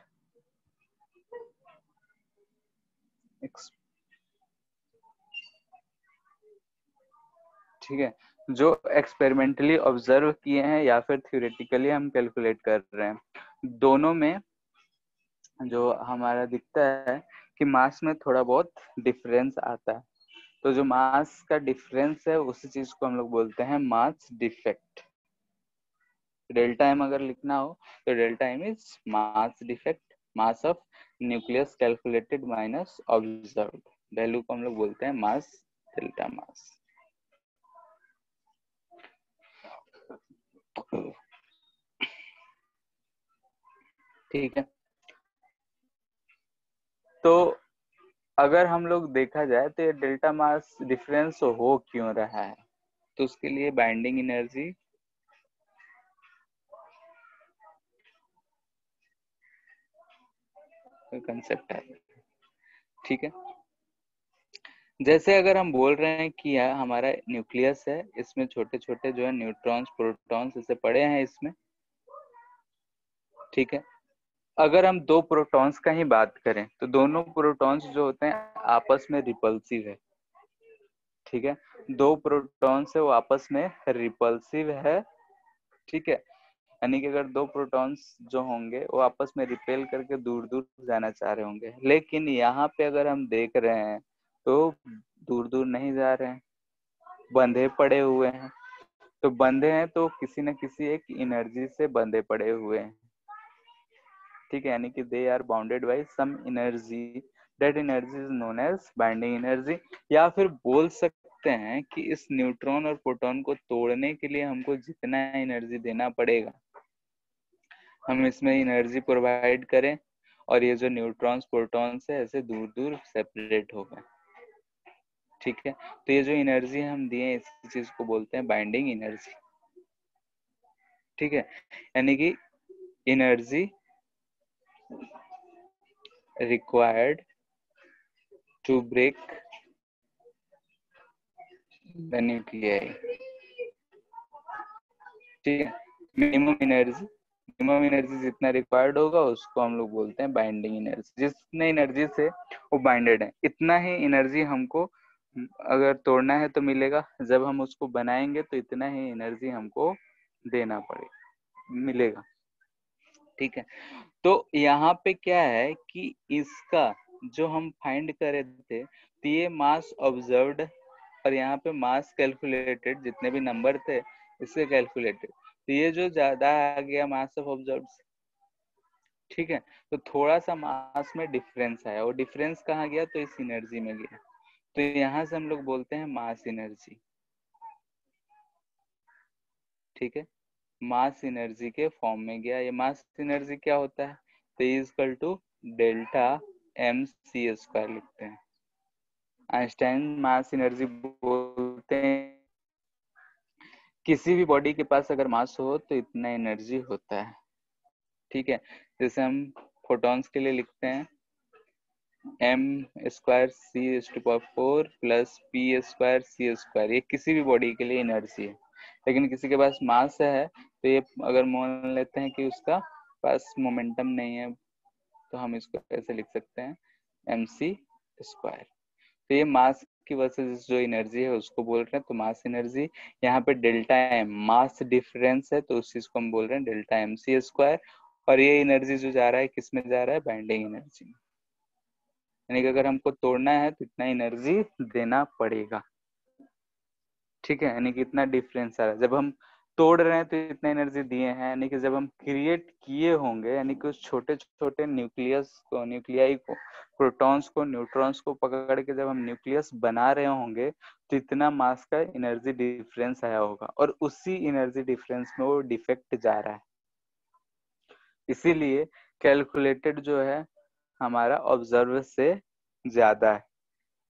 ठीक है, जो एक्सपेरिमेंटली ऑब्जर्व किए हैं या फिर थ्योरेटिकली हम कैलकुलेट कर रहे हैं, दोनों में जो हमारा दिखता है कि मास में थोड़ा बहुत डिफरेंस आता है, तो जो मास का डिफरेंस है उसी चीज को हम लोग बोलते हैं मास डिफेक्ट। डेल्टा एम अगर लिखना हो तो delta M is mass defect, mass of nucleus calculated minus observed, value को हम लोग बोलते हैं मास डेल्टा मास। ठीक है, तो अगर हम लोग देखा जाए तो ये डेल्टा मास डिफरेंस हो क्यों रहा है, तो उसके लिए बाइंडिंग एनर्जी कंसेप्ट है। ठीक है, जैसे अगर हम बोल रहे हैं कि यह हमारा न्यूक्लियस है, इसमें छोटे छोटे जो है न्यूट्रॉन्स प्रोटॉन्स ऐसे पड़े हैं इसमें। ठीक है, अगर हम दो प्रोटॉन्स का ही बात करें तो दोनों प्रोटॉन्स जो होते हैं आपस में रिपल्सिव है। ठीक है, दो प्रोटॉन्स है वो आपस में रिपल्सिव है। ठीक है, यानी कि अगर दो प्रोटॉन्स जो होंगे वो आपस में रिपेल करके दूर दूर जाना चाह रहे होंगे, लेकिन यहाँ पे अगर हम देख रहे हैं तो दूर दूर नहीं जा रहे हैं, बंधे पड़े हुए हैं। तो बंधे हैं तो किसी न किसी एक एनर्जी से बंधे पड़े हुए हैं। ठीक है, यानी कि they are bounded by some energy, that energy is known as binding energy. या फिर बोल सकते हैं कि इस न्यूट्रॉन और प्रोटॉन को तोड़ने के लिए हमको जितना एनर्जी देना पड़ेगा, हम इसमें एनर्जी प्रोवाइड करें, और ये जो न्यूट्रॉन्स प्रोटॉन्स है ऐसे दूर दूर सेपरेट हो गए। ठीक है, तो ये जो एनर्जी हम दिए इस चीज को बोलते हैं बाइंडिंग एनर्जी। ठीक है, यानी कि energy required to break the nuclei। ठीक है, मिनिमम एनर्जी जितना रिक्वायर्ड होगा उसको हम लोग बोलते हैं बाइंडिंग एनर्जी। जितने एनर्जी से वो बाइंडेड है इतना ही एनर्जी हमको अगर तोड़ना है तो मिलेगा, जब हम उसको बनाएंगे तो इतना ही एनर्जी हमको देना पड़ेगा, मिलेगा। ठीक है, तो यहाँ पे क्या है कि इसका जो हम फाइंड कर रहे थे तो ये मास ऑब्जर्व्ड और यहाँ पे मास कैलकुलेटेड, जितने भी नंबर थे इससे कैलकुलेटेड, तो ये जो ज्यादा आ गया मास ऑफ ऑब्जर्व्ड। ठीक है, तो थोड़ा सा मास में डिफरेंस आया, वो डिफरेंस कहाँ गया, तो इस एनर्जी में गया, तो यहाँ से हम लोग बोलते हैं मास एनर्जी। ठीक है, मास एनर्जी के फॉर्म में गया। ये मास एनर्जी क्या होता है, तो equal to delta M C square लिखते हैं। आइंस्टाइन मास एनर्जी बोलते हैं किसी भी बॉडी के पास अगर मास हो तो इतना एनर्जी होता है। ठीक है, जैसे हम फोटॉन्स के लिए लिखते हैं M square C to power 4 plus P square C square, ये किसी भी बॉडी के लिए एनर्जी है। लेकिन किसी के पास मास है तो ये अगर मान लेते हैं कि उसका पास मोमेंटम नहीं है तो हम इसको ऐसे लिख सकते हैं एम सी स्क्वायर। तो ये मास की वजह से जो एनर्जी है उसको बोल रहे हैं, तो मास एनर्जी। यहाँ पे डेल्टा एम मास डिफरेंस है तो उस चीज को हम बोल रहे हैं डेल्टा एम सी स्क्वायर। और ये एनर्जी जो जा रहा है किस में जा रहा है, बाइंडिंग एनर्जी में। यानी कि अगर हमको तोड़ना है तो इतना एनर्जी देना पड़ेगा। ठीक है, यानी कि इतना डिफरेंस आ रहा है। जब हम तोड़ रहे हैं तो इतना एनर्जी दिए हैं, यानी कि जब हम क्रिएट किए होंगे, यानी कि उस छोटे छोटे न्यूक्लियस को, न्यूक्लियाई को, प्रोटॉन्स को, न्यूट्रॉन्स को पकड़ के जब हम न्यूक्लियस बना रहे होंगे तो इतना मास का एनर्जी डिफरेंस आया होगा, और उसी एनर्जी डिफरेंस में वो डिफेक्ट जा रहा है। इसीलिए कैलकुलेटेड जो है हमारा ऑब्जर्व से ज्यादा है,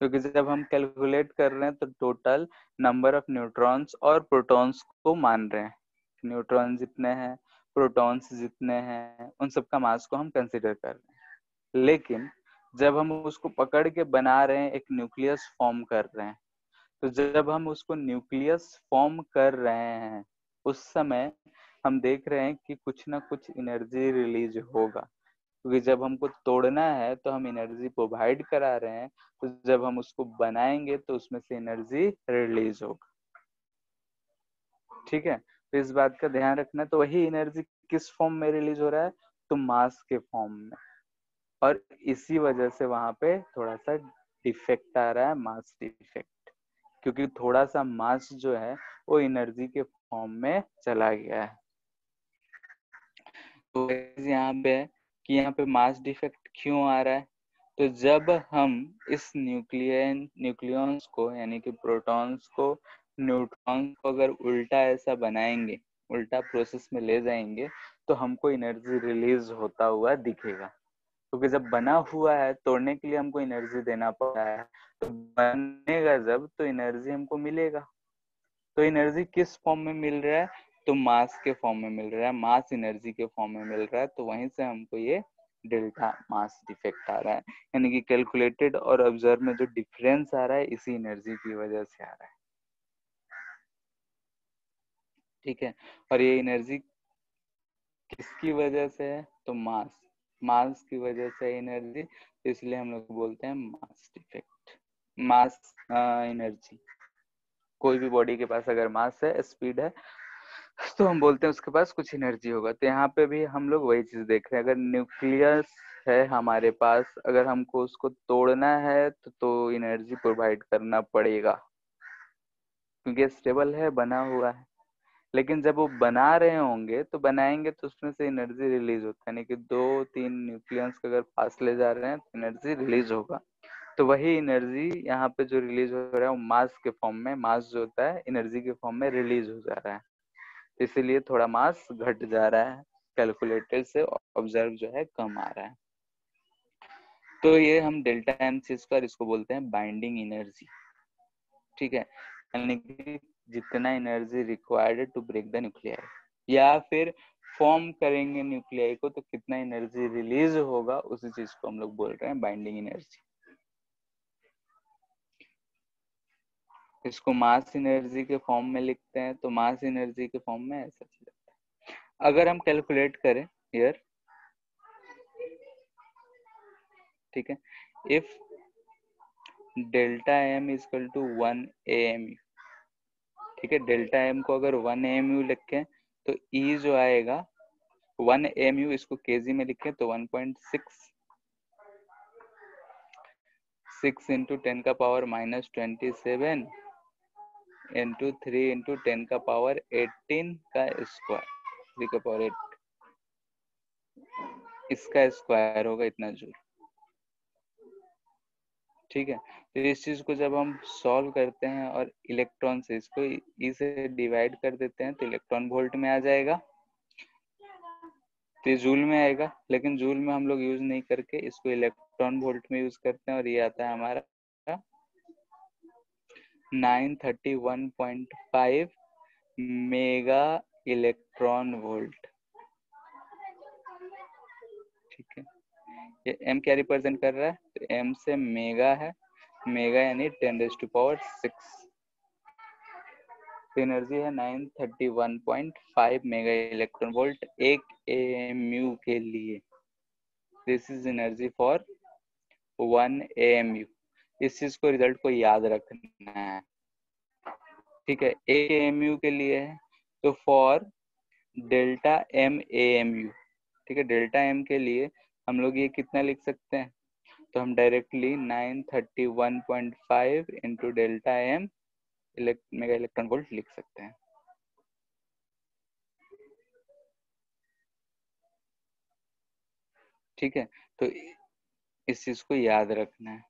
क्योंकि जब हम कैलकुलेट कर रहे हैं तो टोटल नंबर ऑफ न्यूट्रॉन्स और प्रोटॉन्स को मान रहे हैं। न्यूट्रॉन जितने हैं, प्रोटॉन्स जितने हैं, उन सबका मास को हम कंसीडर कर रहे हैं। लेकिन जब हम उसको पकड़ के बना रहे हैं, एक न्यूक्लियस फॉर्म कर रहे हैं, तो जब हम उसको न्यूक्लियस फॉर्म कर रहे हैं उस समय हम देख रहे हैं कि कुछ ना कुछ एनर्जी रिलीज होगा, क्योंकि जब हमको तोड़ना है तो हम एनर्जी प्रोवाइड करा रहे हैं, तो जब हम उसको बनाएंगे तो उसमें से एनर्जी रिलीज होगा। ठीक है, तो इस बात का ध्यान रखना। तो वही एनर्जी किस फॉर्म में रिलीज हो रहा है, तो मास के फॉर्म में, और इसी वजह से वहां पे थोड़ा सा डिफेक्ट आ रहा है, मास डिफेक्ट, क्योंकि थोड़ा सा मास जो है वो एनर्जी के फॉर्म में चला गया है। तो यहाँ पे है कि यहाँ पे मास डिफेक्ट क्यों आ रहा है, तो जब हम इस न्यूक्लियॉन्स को, यानी कि प्रोटॉन्स को, न्यूट्रॉन्स को अगर उल्टा ऐसा बनाएंगे, उल्टा प्रोसेस में ले जाएंगे, तो हमको एनर्जी रिलीज होता हुआ दिखेगा। क्योंकि जब बना हुआ है, तोड़ने के लिए हमको एनर्जी देना पड़ा है, तो बनेगा जब तो एनर्जी हमको मिलेगा। तो एनर्जी किस फॉर्म में मिल रहा है, तो मास के फॉर्म में मिल रहा है, मास एनर्जी के फॉर्म में मिल रहा है। तो वहीं से हमको ये डेल्टा मास डिफेक्ट आ रहा है, यानी कि कैलकुलेटेड और ऑब्जर्व में जो डिफरेंस आ रहा है इसी एनर्जी की वजह से आ रहा है। ठीक है, और ये एनर्जी किसकी वजह से है, तो मास की वजह से एनर्जी, इसलिए हम लोग बोलते हैं मास डिफेक्ट। मास एनर्जी, कोई भी बॉडी के पास अगर मास है, स्पीड है, तो हम बोलते हैं उसके पास कुछ एनर्जी होगा। तो यहाँ पे भी हम लोग वही चीज देख रहे हैं। अगर न्यूक्लियस है हमारे पास, अगर हमको उसको तोड़ना है तो एनर्जी प्रोवाइड करना पड़ेगा, क्योंकि स्टेबल है, बना हुआ है। लेकिन जब वो बना रहे होंगे तो बनाएंगे तो उसमें से एनर्जी रिलीज होता है, यानी कि 2-3 न्यूक्लियस अगर पास ले जा रहे हैं तो एनर्जी रिलीज होगा। तो वही एनर्जी यहाँ पे जो रिलीज हो रहा है वो मास के फॉर्म में, मास जो होता है एनर्जी के फॉर्म में रिलीज हो जा रहा है, इसीलिए थोड़ा मास घट जा रहा है, कैलकुलेटेड से ऑब्जर्व जो है कम आ रहा है। तो ये हम डेल्टा एम सी स्क्वायर इसको बोलते हैं बाइंडिंग एनर्जी। ठीक है, यानी कि जितना energy required to break the nuclei, या फिर फॉर्म करेंगे न्यूक्लियाई को तो कितना एनर्जी रिलीज होगा, उसी चीज को हम लोग बोल रहे हैं बाइंडिंग एनर्जी। इसको मास एनर्जी के फॉर्म में लिखते हैं, तो मास एनर्जी के फॉर्म में ऐसा चीज लगता है। अगर हम कैलकुलेट करें हियर, ठीक है, if delta M is equal to 1 AMU, ठीक है, डेल्टा एम को अगर 1 AMU लिखें तो ई जो आएगा 1 AMU, इसको केजी में लिखें तो 1.6 इंटू 10 का पावर -27 इंटू 3 इंटू 10 का पावर 18 का स्क्वायर, 3 का पावर 8, इसका स्क्वायर होगा इतना जूल। ठीक है, तो इस चीज को जब हम सॉल्व करते हैं और इलेक्ट्रॉन से इसको ई से डिवाइड कर देते हैं तो इलेक्ट्रॉन वोल्ट में आ जाएगा, तो ये जूल में आएगा। लेकिन जूल में हम लोग यूज नहीं करके इसको इलेक्ट्रॉन वोल्ट में यूज करते हैं, और ये आता है हमारा 931.5 मेगा इलेक्ट्रॉन वोल्ट। ठीक है, ये एम क्या रिप्रेजेंट कर रहा है, तो एम से मेगा है, मेगा यानी 10⁻⁶। एनर्जी है 931.5 मेगा इलेक्ट्रॉन वोल्ट 1 AMU के लिए। This is energy for 1 AMU। इस चीज को, रिजल्ट को याद रखना है। ठीक है, 1 AMU के लिए है, तो फॉर डेल्टा एम AMU, ठीक है, डेल्टा एम के लिए हम लोग ये कितना लिख सकते हैं, तो हम directly 931.5 into delta M mega electron volt लिख सकते हैं। ठीक है, तो इस चीज को याद रखना है।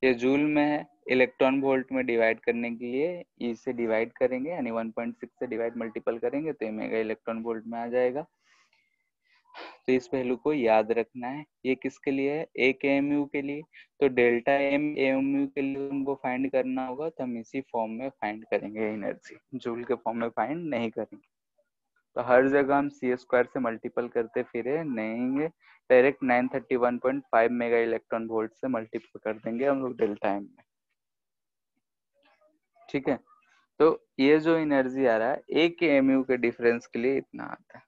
ये जूल में है, इलेक्ट्रॉन वोल्ट में डिवाइड करने के लिए ई से डिवाइड करेंगे, यानी 1.6 से डिवाइड मल्टीपल करेंगे तो ये मेगा इलेक्ट्रॉन वोल्ट में आ जाएगा। तो इस पहलू को याद रखना है। ये किसके लिए है? एक एएमयू के लिए। तो डेल्टा एम एएमयू के लिए हमको फाइंड करना होगा, तो हम इसी फॉर्म में फाइंड करेंगे एनर्जी, जूल के फॉर्म में फाइंड नहीं करेंगे। तो हर जगह हम सी स्क्वायर से मल्टीपल करते फिरे नहीं, डायरेक्ट 931.5 मेगा इलेक्ट्रॉन वोल्ट से मल्टीपल कर देंगे हम लोग डेल्टा एम में। ठीक है, तो ये जो एनर्जी आ रहा है एक एएमयू के डिफरेंस के लिए इतना आता है,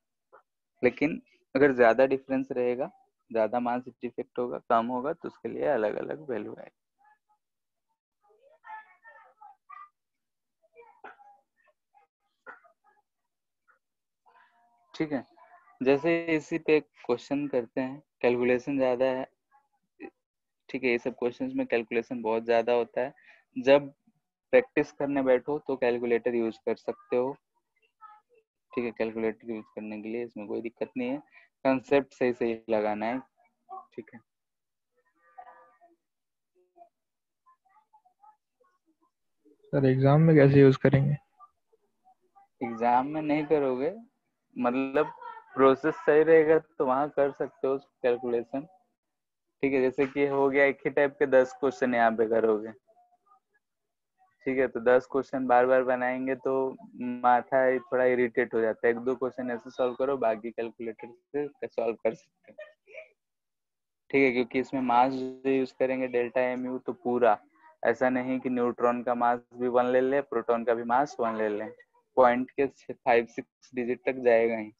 लेकिन अगर ज्यादा डिफरेंस रहेगा, ज्यादा मास डिफेक्ट होगा, कम होगा, तो उसके लिए अलग अलग वैल्यू आएगी। ठीक है, जैसे इसी पे क्वेश्चन करते हैं, कैलकुलेशन ज्यादा है। ठीक है, ये सब क्वेश्चंस में कैलकुलेशन बहुत ज्यादा होता है। जब प्रैक्टिस करने बैठो तो कैलकुलेटर यूज कर सकते हो। ठीक है, कैलकुलेटर यूज करने के लिए इसमें कोई दिक्कत नहीं है, कंसेप्ट सही सही लगाना है। ठीक है, सर एग्जाम में कैसे यूज करेंगे? एग्जाम में नहीं करोगे, मतलब प्रोसेस सही रहेगा तो वहां कर सकते हो कैलकुलेशन। ठीक है, जैसे कि हो गया एक ही टाइप के 10 क्वेश्चन यहाँ पे करोगे। ठीक है, तो 10 क्वेश्चन बार बार बनाएंगे तो माथा थोड़ा इरिटेट हो जाता है। एक दो क्वेश्चन ऐसे सॉल्व करो, बाकी कैलकुलेटर से सॉल्व कर सकते हो। ठीक है, क्योंकि इसमें मास जो यूज करेंगे डेल्टा एम यू, तो पूरा ऐसा नहीं कि न्यूट्रॉन का मास भी 1 ले ले, प्रोटॉन का भी मास 1 ले ले, पॉइंट के 5-6 डिजिट तक जाएगा ही।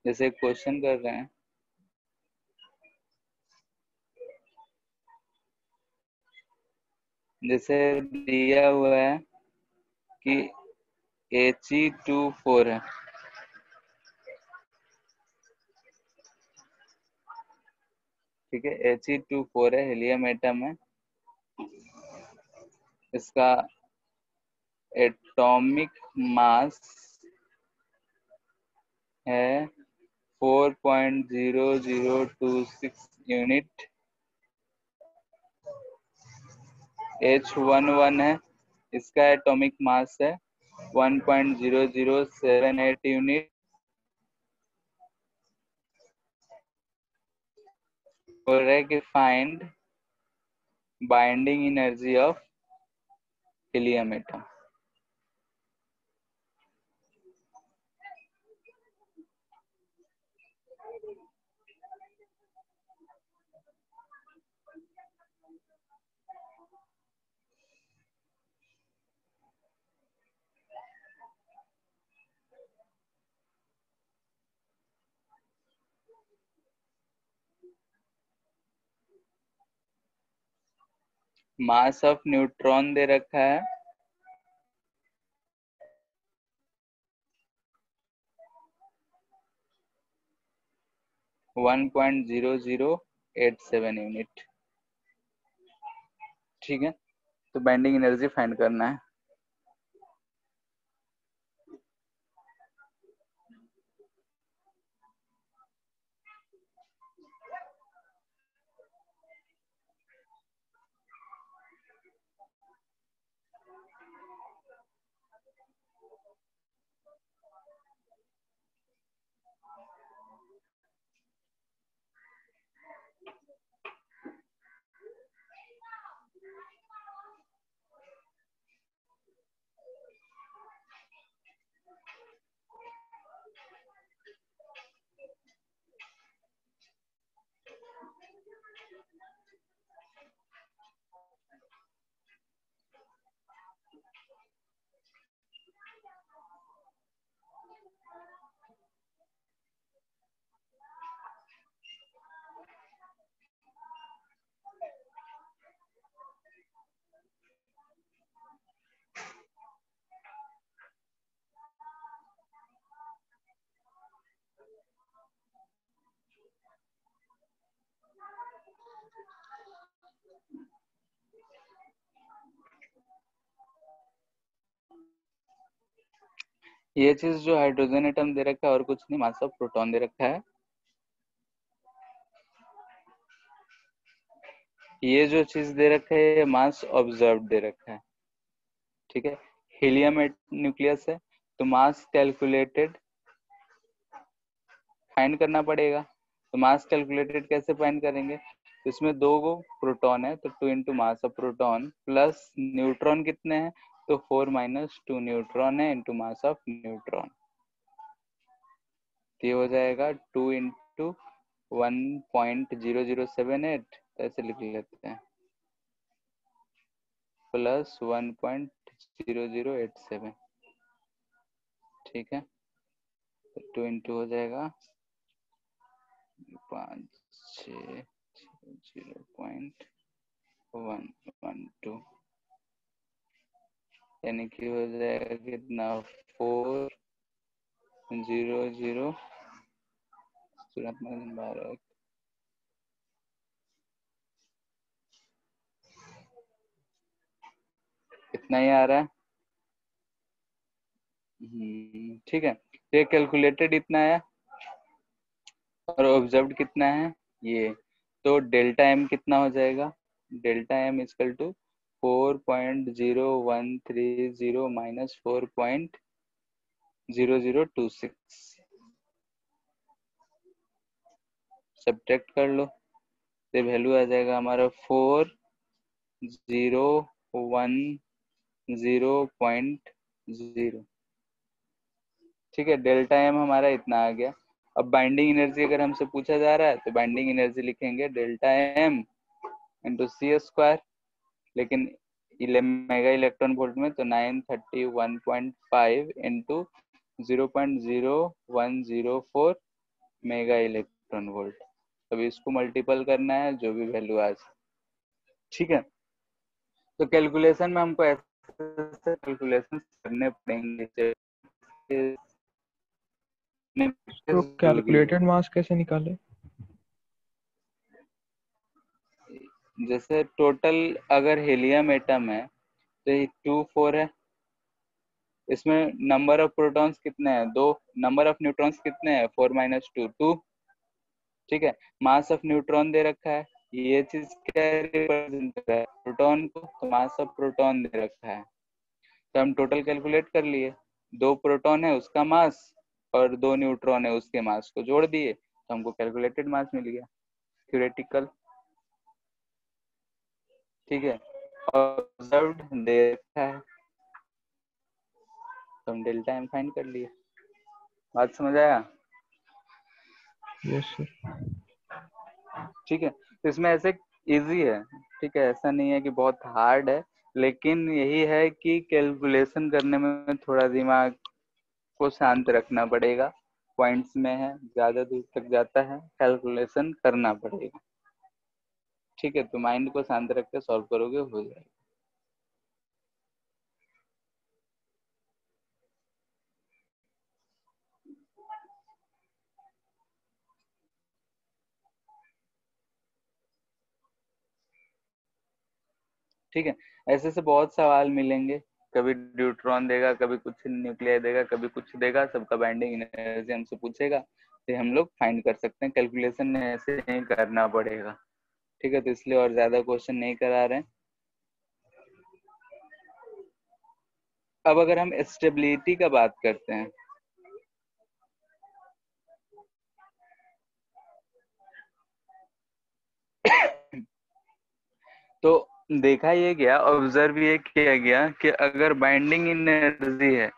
जैसे क्वेश्चन कर रहे हैं, जैसे दिया हुआ है कि He2 4 है। ठीक है, He2 4 है, हीलियम एटम है। इसका एटॉमिक मास है 4.0026 यूनिट। H11 है, इसका एटॉमिक मास है 1.0078 यूनिट। बोल रहा है कि find binding energy of helium atom. Mass of neutron दे रखा है 1.0087 यूनिट। ठीक है, तो बाइंडिंग एनर्जी फाइंड करना है। ये चीज जो हाइड्रोजन एटम दे रखा है और कुछ नहीं, मास ऑफ प्रोटॉन दे रखा है। ये जो चीज दे रखा है ये मास ऑब्जर्व दे रखा है। ठीक है, हीलियम न्यूक्लियस है तो मास कैलकुलेटेड फाइंड करना पड़ेगा। तो मास कैलकुलेटेड कैसे फाइंड करेंगे? तो इसमें 2 गो प्रोटॉन है तो 2 into mass of proton plus neutron कितने हैं तो 4 माइनस 2 न्यूट्रॉन है इंटू मास ऑफ न्यूट्रॉन। ये हो जाएगा 2 इंटू 1.0078 तो ऐसे लिख लेते हैं प्लस 1.0087। ठीक है, तो 2 इंटू हो जाएगा 560.112 यानी कि हो जाएगा कितना 400 इतना ही आ रहा है। ठीक है, ये कैलकुलेटेड इतना है और ऑब्जर्व्ड कितना है ये, तो डेल्टा एम कितना हो जाएगा? Delta M equal to 4.0130 minus 4.0026 subtract कर लो तो वैल्यू आ जाएगा हमारा 4010.0। ठीक है, डेल्टा एम हमारा इतना आ गया। अब बाइंडिंग एनर्जी अगर हमसे पूछा जा रहा है तो बाइंडिंग एनर्जी लिखेंगे डेल्टा एम इंटू सी स्क्वायर, लेकिन मेगा इलेक्ट्रॉन वोल्ट में तो 931.5 इंटू 0.0104 मेगा इलेक्ट्रॉन वोल्ट। अभी इसको मल्टीपल करना है जो भी वैल्यू आ जाए। ठीक है, तो कैलकुलेशन में हमको ऐसे कैलकुलेशन करने पड़ेंगे। तो कैलकुलेटेड मास कैसे निकाले? जैसे टोटल अगर हीलियम एटम है तो ये 2 4 है, इसमें नंबर ऑफ प्रोटॉन्स कितने हैं 2, नंबर ऑफ न्यूट्रॉन्स कितने हैं 4 माइनस 2 2। ठीक है, मास ऑफ न्यूट्रॉन दे रखा है, ये चीज क्या रिप्रेजेंट कर रहा है प्रोटॉन को, तो मास ऑफ प्रोटॉन दे रखा है। तो हम टोटल कैलकुलेट कर लिए, 2 प्रोटॉन है उसका मास और 2 न्यूट्रॉन है उसके मास को जोड़ दिए तो हमको कैलकुलेटेड मास मिल गया थ्योरेटिकल। ठीक है, ऑब्जर्व्ड दे रखा है तो हम डेल्टा एम फाइंड कर लिए। बात समझ आया? Yes sir. ठीक है, तो इसमें ऐसे इजी है। ठीक है, ऐसा नहीं है कि बहुत हार्ड है, लेकिन यही है कि कैलकुलेशन करने में थोड़ा दिमाग को शांत रखना पड़ेगा। पॉइंट्स में है, ज्यादा दूर तक जाता है, कैलकुलेशन करना पड़ेगा। ठीक है, तो माइंड को शांत रख के सॉल्व करोगे हो जाएगा। ठीक है, ऐसे से बहुत सवाल मिलेंगे, कभी न्यूट्रॉन देगा, कभी कुछ न्यूक्लियर देगा, कभी कुछ देगा, सबका बाइंडिंग एनर्जी हमसे पूछेगा तो हम लोग फाइंड कर सकते हैं। कैलकुलेशन ऐसे नहीं करना पड़ेगा। ठीक है, तो इसलिए और ज्यादा क्वेश्चन नहीं करा रहे हैं। अब अगर हम स्टेबिलिटी का बात करते हैं तो देखा ये गया, ऑब्जर्व ये किया गया कि अगर बाइंडिंग एनर्जी है,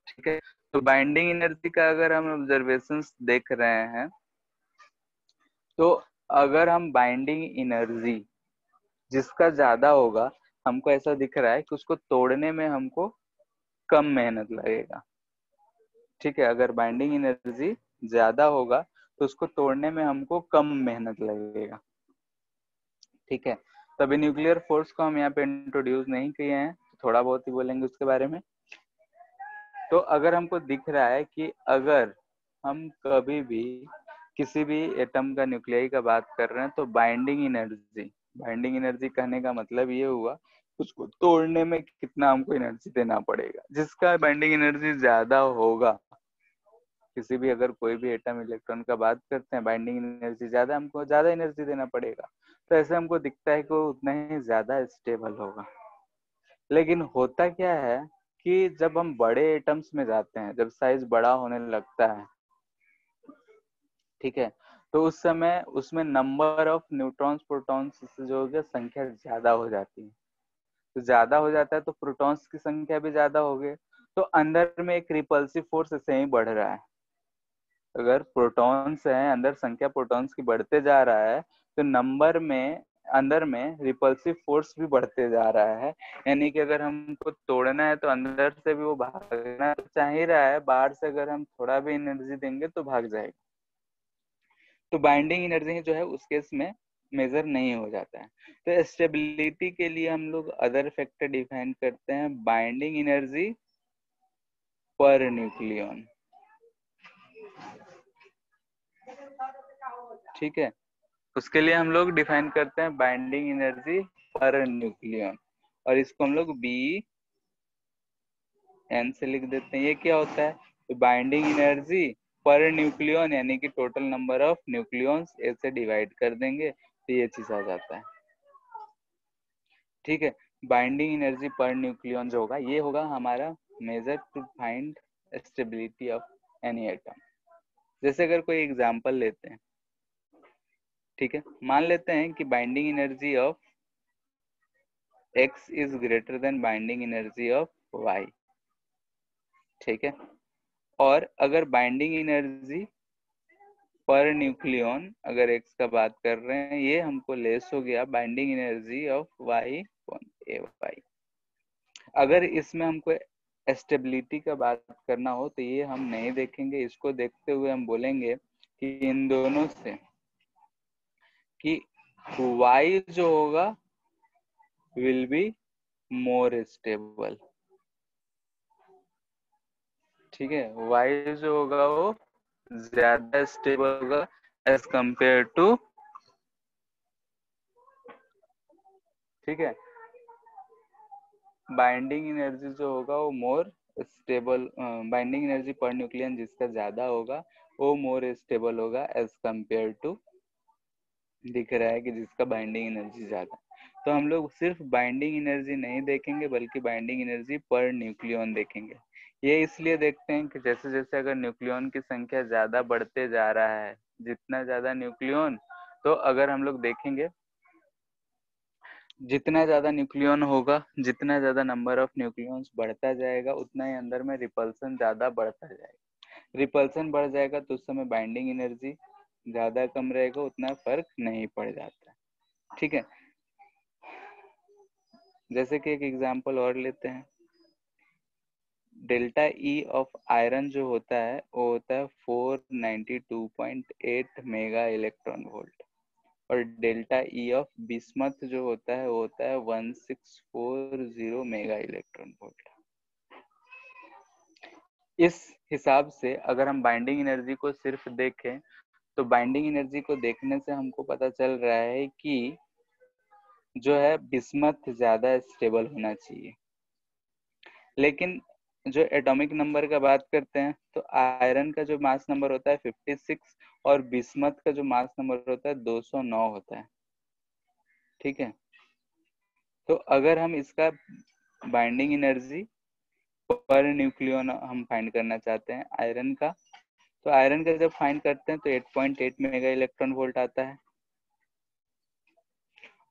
ठीक है, तो बाइंडिंग एनर्जी का अगर हम ऑब्जर्वेशंस देख रहे हैं तो अगर हम बाइंडिंग एनर्जी जिसका ज्यादा होगा, हमको ऐसा दिख रहा है कि उसको तोड़ने में हमको कम मेहनत लगेगा। ठीक है, अगर बाइंडिंग एनर्जी ज्यादा होगा तो उसको तोड़ने में हमको कम मेहनत लगेगा। ठीक है, तभी न्यूक्लियर फोर्स को हम यहाँ पे इंट्रोड्यूस नहीं किए हैं, थोड़ा बहुत ही बोलेंगे उसके बारे में। तो अगर हमको दिख रहा है कि अगर हम कभी भी किसी भी एटम का न्यूक्लियाई का बात कर रहे हैं तो बाइंडिंग एनर्जी कहने का मतलब ये हुआ उसको तोड़ने में कितना हमको एनर्जी देना पड़ेगा। जिसका बाइंडिंग एनर्जी ज्यादा होगा, किसी भी अगर कोई भी एटम इलेक्ट्रॉन का बात करते हैं, बाइंडिंग एनर्जी ज्यादा, हमको ज्यादा एनर्जी देना पड़ेगा। तो ऐसे हमको दिखता है कि वो उतना ही ज्यादा स्टेबल होगा। लेकिन होता क्या है कि जब हम बड़े एटम्स में जाते हैं, जब साइज बड़ा होने लगता है, ठीक है, तो उस समय उसमें नंबर ऑफ न्यूट्रॉन्स प्रोटॉन्स जो हो गया संख्या ज्यादा हो जाती है। तो ज्यादा हो जाता है तो प्रोटॉन्स की संख्या भी ज्यादा हो गई, तो अंदर में एक रिपल्सिव फोर्स ऐसे ही बढ़ रहा है। अगर प्रोटॉन्स है अंदर, संख्या प्रोटॉन्स की बढ़ते जा रहा है, तो नंबर में अंदर में रिपल्सिव फोर्स भी बढ़ते जा रहा है। यानी कि अगर हमको तोड़ना है तो अंदर से भी वो भागना तो चाह ही रहा है, बाहर से अगर हम थोड़ा भी एनर्जी देंगे तो भाग जाएगा। तो बाइंडिंग एनर्जी जो है उस केस में मेजर नहीं हो जाता है। तो स्टेबिलिटी के लिए हम लोग अदर फैक्टर डिफाइन करते हैं, बाइंडिंग एनर्जी पर न्यूक्लियन। ठीक है, उसके लिए हम लोग डिफाइन करते हैं बाइंडिंग एनर्जी पर न्यूक्लियन, और इसको हम लोग बी एन से लिख देते हैं। ये क्या होता है, तो बाइंडिंग एनर्जी पर न्यूक्लियन यानी कि टोटल नंबर ऑफ न्यूक्लियॉन्स ए से डिवाइड कर देंगे तो ये चीज आ जाता है। ठीक है, बाइंडिंग एनर्जी पर न्यूक्लियन जो होगा ये होगा हमारा measure to find stability of any atom. जैसे अगर कोई एग्जांपल लेते हैं, ठीक है, मान लेते हैं कि binding energy of x is greater than binding energy of y। ठीक है, और अगर बाइंडिंग एनर्जी पर न्यूक्लियन अगर x का बात कर रहे हैं, ये हमको लेस हो गया binding energy of y A Y. अगर इसमें हमको स्टेबिलिटी का बात करना हो तो ये हम नहीं देखेंगे, इसको देखते हुए हम बोलेंगे कि इन दोनों से कि y जो होगा विल बी मोर स्टेबल। ठीक है, y जो होगा वो ज्यादा स्टेबल होगा एज कंपेयर टू, ठीक है, बाइंडिंग एनर्जी जो होगा वो more stable, binding energy per nucleon जिसका ज्यादा होगा वो मोर स्टेबल होगा एज कंपेयर टू, दिख रहा है कि जिसका बाइंडिंग एनर्जी ज्यादा। तो हम लोग सिर्फ बाइंडिंग एनर्जी नहीं देखेंगे बल्कि बाइंडिंग एनर्जी पर न्यूक्लियन देखेंगे। ये इसलिए देखते हैं कि जैसे जैसे अगर न्यूक्लियन की संख्या ज्यादा बढ़ते जा रहा है, जितना ज्यादा न्यूक्लियन, तो अगर हम लोग देखेंगे जितना ज्यादा न्यूक्लियन होगा, जितना ज्यादा नंबर ऑफ न्यूक्लियंस बढ़ता जाएगा उतना ही अंदर में रिपल्सन ज्यादा बढ़ता जाएगा। रिपल्सन बढ़ जाएगा तो उस समय बाइंडिंग एनर्जी ज्यादा कम रहेगा, उतना फर्क नहीं पड़ जाता। ठीक है, जैसे कि एक एग्जांपल और लेते हैं, डेल्टा ई ऑफ आयरन जो होता है वो होता है 492.8 मेगा इलेक्ट्रॉन वोल्ट, और डेल्टा ई ऑफ बिस्मथ जो होता है वो होता है 1640 मेगा इलेक्ट्रॉन वोल्ट। इस हिसाब से अगर हम बाइंडिंग एनर्जी को सिर्फ देखें तो बाइंडिंग एनर्जी को देखने से हमको पता चल रहा है कि जो है बिस्मथ ज्यादा स्टेबल होना चाहिए। लेकिन जो एटॉमिक नंबर का बात करते हैं तो आयरन का जो मास नंबर होता है 56 और बिस्मथ का जो मास नंबर होता है 209 होता है। ठीक है, तो अगर हम इसका बाइंडिंग एनर्जी पर न्यूक्लियन हम फाइंड करना चाहते हैं आयरन का, तो आयरन का जब फाइंड करते हैं तो 8.8 मेगा इलेक्ट्रॉन वोल्ट आता है,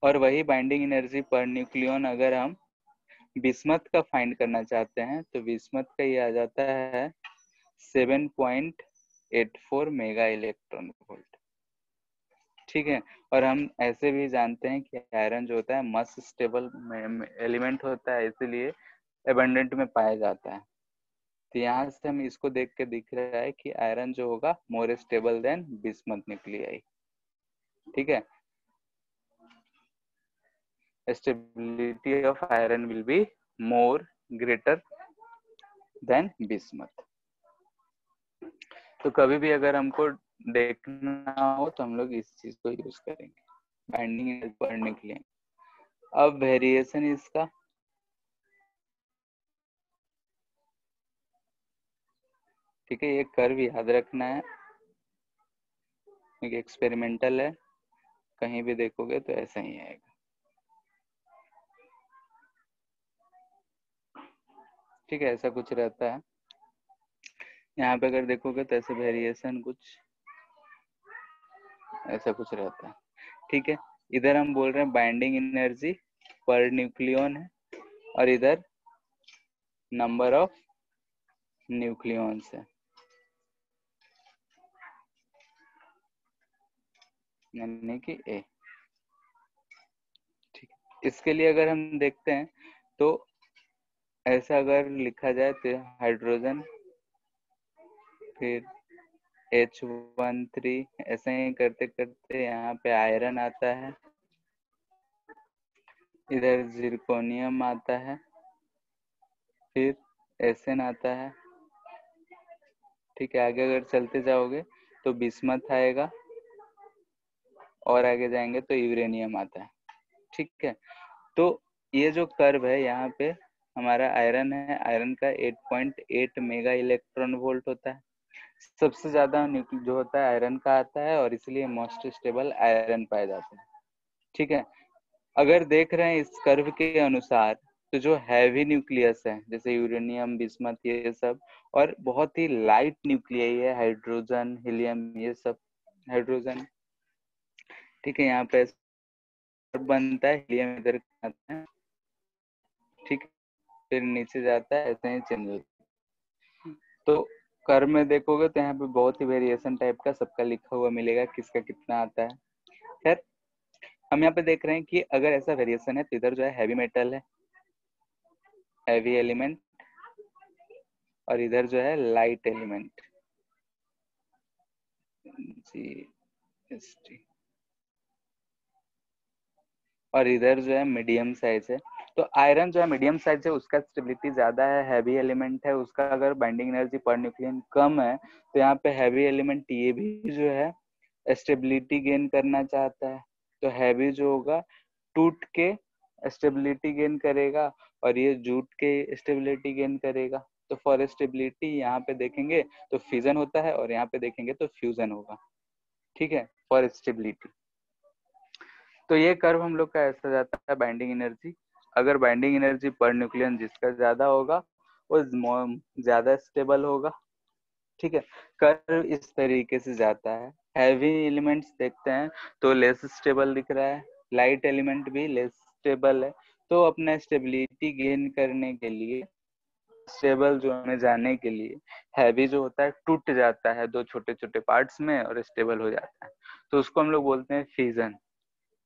और वही बाइंडिंग एनर्जी पर न्यूक्लियन अगर हम बिस्मथ का फाइंड करना चाहते हैं तो बिस्मथ का ये आ जाता है 7.84 मेगा इलेक्ट्रॉन वोल्ट। ठीक है, और हम ऐसे भी जानते हैं कि आयरन जो होता है मस्ट स्टेबल एलिमेंट होता है, इसीलिए एबंडेंट में पाया जाता है। तो यहाँ से हम इसको देख के दिख रहा है कि आयरन जो होगा more stable then bismuth nuclei. ठीक है, stability of iron will be more greater than bismuth. तो कभी भी अगर हमको देखना हो तो हम लोग इस चीज को यूज करेंगे बाइंडिंग एनर्जी पढ़ने के लिए। अब वेरिएशन इसका ठीक है, ये कर्व याद रखना है, एक एक्सपेरिमेंटल है, कहीं भी देखोगे तो ऐसा ही आएगा। ठीक है, ऐसा कुछ रहता है। यहाँ पे अगर देखोगे तो ऐसे वेरिएशन कुछ ऐसा कुछ रहता है। ठीक है, इधर हम बोल रहे हैं बाइंडिंग एनर्जी पर न्यूक्लियन है, और इधर नंबर ऑफ न्यूक्लियॉन्स है, यानी कि ए। ठीक है, इसके लिए अगर हम देखते हैं तो ऐसा अगर लिखा जाए तो हाइड्रोजन, फिर H13, ऐसे ही करते करते यहाँ पे आयरन आता है, इधर जिरकोनियम आता है, फिर एसएन आता है। ठीक है, आगे अगर चलते जाओगे तो बिस्मथ आएगा, और आगे जाएंगे तो यूरेनियम आता है। ठीक है, तो ये जो कर्व है यहाँ पे हमारा आयरन है, आयरन का 8.8 मेगा इलेक्ट्रॉन वोल्ट होता है। सबसे ज्यादा जो होता है आयरन का आता है, और इसलिए मोस्ट स्टेबल आयरन पाया जाता है। ठीक है, अगर देख रहे हैं इस कर्व के अनुसार तो जो हैवी न्यूक्लियस है जैसे यूरेनियम, बिस्मथ, ये सब, और बहुत ही लाइट न्यूक्लियाई है हाइड्रोजन, हीलियम, ये सब हाइड्रोजन। ठीक है, यहाँ पे बनता है, हीलियम इधर आता है। ठीक है, फिर नीचे जाता है, ऐसे ही चेंज होता है। तो कर्व में देखोगे तो यहाँ पे बहुत ही वेरिएशन टाइप का सबका लिखा हुआ मिलेगा, किसका कितना आता है। खैर, हम यहाँ पे देख रहे हैं कि अगर ऐसा वेरिएशन है तो इधर जो है हैवी मेटल है, हैवी एलिमेंट, और इधर जो है लाइट एलिमेंट, GST, और इधर जो है मीडियम साइज है। तो आयरन जो है मीडियम साइज है, उसका स्टेबिलिटी ज्यादा है, हैवी एलिमेंट है, उसका अगर बाइंडिंग एनर्जी पर न्यूक्लियन कम है, तो यहाँ पे हैवी एलिमेंट ये भी जो है स्टेबिलिटी गेन करना चाहता है, तो हैवी जो होगा टूट के स्टेबिलिटी गेन करेगा, और ये जूट के स्टेबिलिटी गेन करेगा। तो फॉर स्टेबिलिटी यहाँ पे देखेंगे तो फिजन होता है, और यहाँ पे देखेंगे तो फ्यूजन होगा। ठीक है, फॉर स्टेबिलिटी। तो ये कर्व हम लोग का ऐसा जाता है बाइंडिंग एनर्जी। अगर बाइंडिंग एनर्जी पर न्यूक्लियन जिसका ज्यादा होगा वो ज्यादा स्टेबल होगा। ठीक है, कर्व इस तरीके से जाता है। हैवी एलिमेंट्स देखते हैं तो लेस स्टेबल दिख रहा है, लाइट एलिमेंट भी लेस स्टेबल है। तो अपना स्टेबिलिटी गेन करने के लिए, स्टेबल जो हमें जाने के लिए, हैवी जो होता है टूट जाता है दो छोटे छोटे पार्ट्स में और स्टेबल हो जाता है, तो उसको हम लोग बोलते हैं फ्यूजन।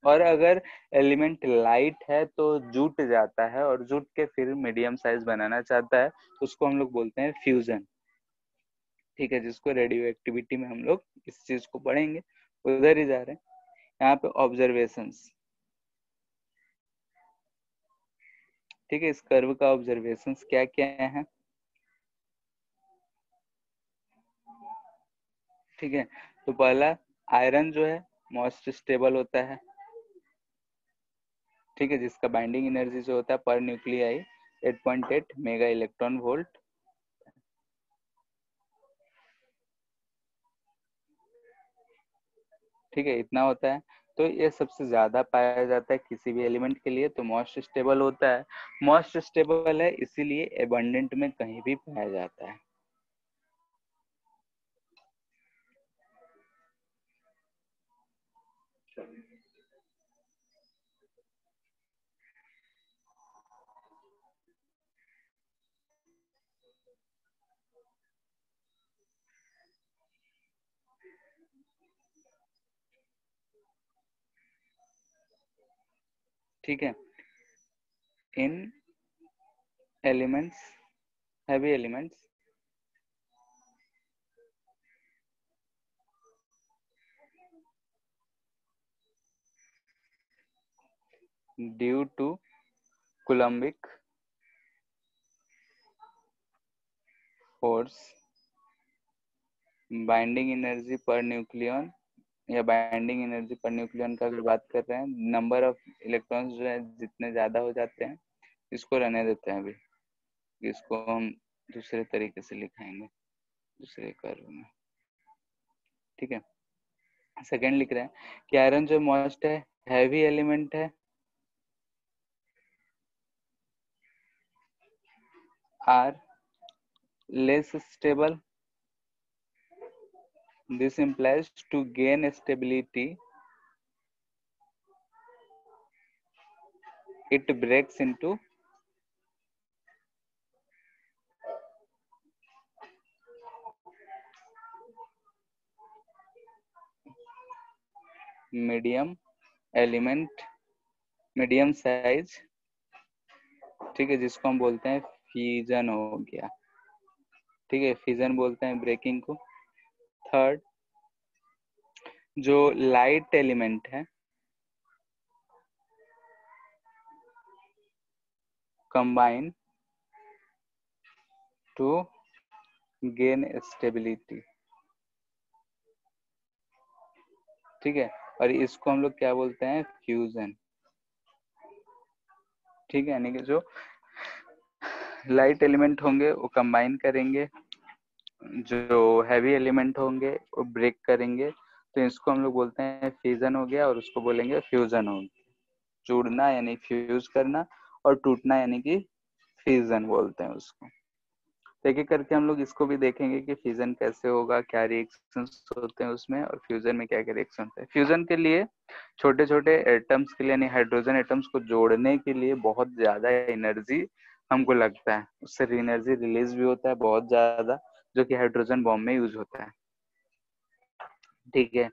और अगर एलिमेंट लाइट है तो जुट जाता है, और जुट के फिर मीडियम साइज बनाना चाहता है, तो उसको हम लोग बोलते हैं फ्यूजन। ठीक है, जिसको रेडियो एक्टिविटी में हम लोग इस चीज को पढ़ेंगे, उधर ही जा रहे हैं। यहाँ पे ऑब्जर्वेशंस, ठीक है, इस कर्व का ऑब्जर्वेशंस क्या क्या है। ठीक है, तो पहला आयरन जो है मोस्ट स्टेबल होता है। ठीक है, जिसका बाइंडिंग एनर्जी जो होता है पर न्यूक्लियाई 8.8 मेगा इलेक्ट्रॉन वोल्ट। ठीक है, इतना होता है। तो ये सबसे ज्यादा पाया जाता है किसी भी एलिमेंट के लिए, तो मोस्ट स्टेबल होता है। मोस्ट स्टेबल है इसीलिए एबंडेंट में कहीं भी पाया जाता है। ठीक है, इन elements, heavy elements, due to coulombic force, binding energy per nucleon या बाइंडिंग एनर्जी पर न्यूक्लियन का अगर बात कर रहे हैं, नंबर ऑफ इलेक्ट्रॉन्स जो है जितने ज्यादा हो जाते हैं, इसको रहने देते हैं अभी, इसको हम दूसरे तरीके से लिखाएंगे दूसरे कर्व में। ठीक है, सेकंड लिख रहे हैं कि आयरन जो मोस्ट है, हैवी एलिमेंट है, are less stable, this implies to gain stability it breaks into medium element, medium size, ठीक है, जिसको हम बोलते हैं फ्यूजन हो गया। ठीक है, फ्यूजन बोलते हैं ब्रेकिंग को। थर्ड, जो लाइट एलिमेंट है, कंबाइन टू गेन स्टेबिलिटी। ठीक है, और इसको हम लोग क्या बोलते हैं, फ्यूजन। ठीक है, यानी कि जो लाइट एलिमेंट होंगे वो कंबाइन करेंगे, जो हैवी एलिमेंट होंगे वो ब्रेक करेंगे, तो इसको हम लोग बोलते हैं फ्यूजन हो गया, और उसको बोलेंगे फ्यूजन हो गया। जुड़ना यानी फ्यूज करना, और टूटना यानी कि फ्यूजन बोलते हैं उसको। तो एक एक करके हम लोग इसको भी देखेंगे कि फ्यूजन कैसे होगा, क्या रिएक्शंस होते हैं उसमें, और फ्यूजन में क्या क्या रिएक्शन होते हैं। फ्यूजन के लिए छोटे छोटे एटम्स के लिए यानी हाइड्रोजन एटम्स को जोड़ने के लिए बहुत ज्यादा एनर्जी हमको लगता है, उससे एनर्जी रिलीज भी होता है बहुत ज्यादा, जो कि हाइड्रोजन बॉम्ब में यूज होता है। ठीक है,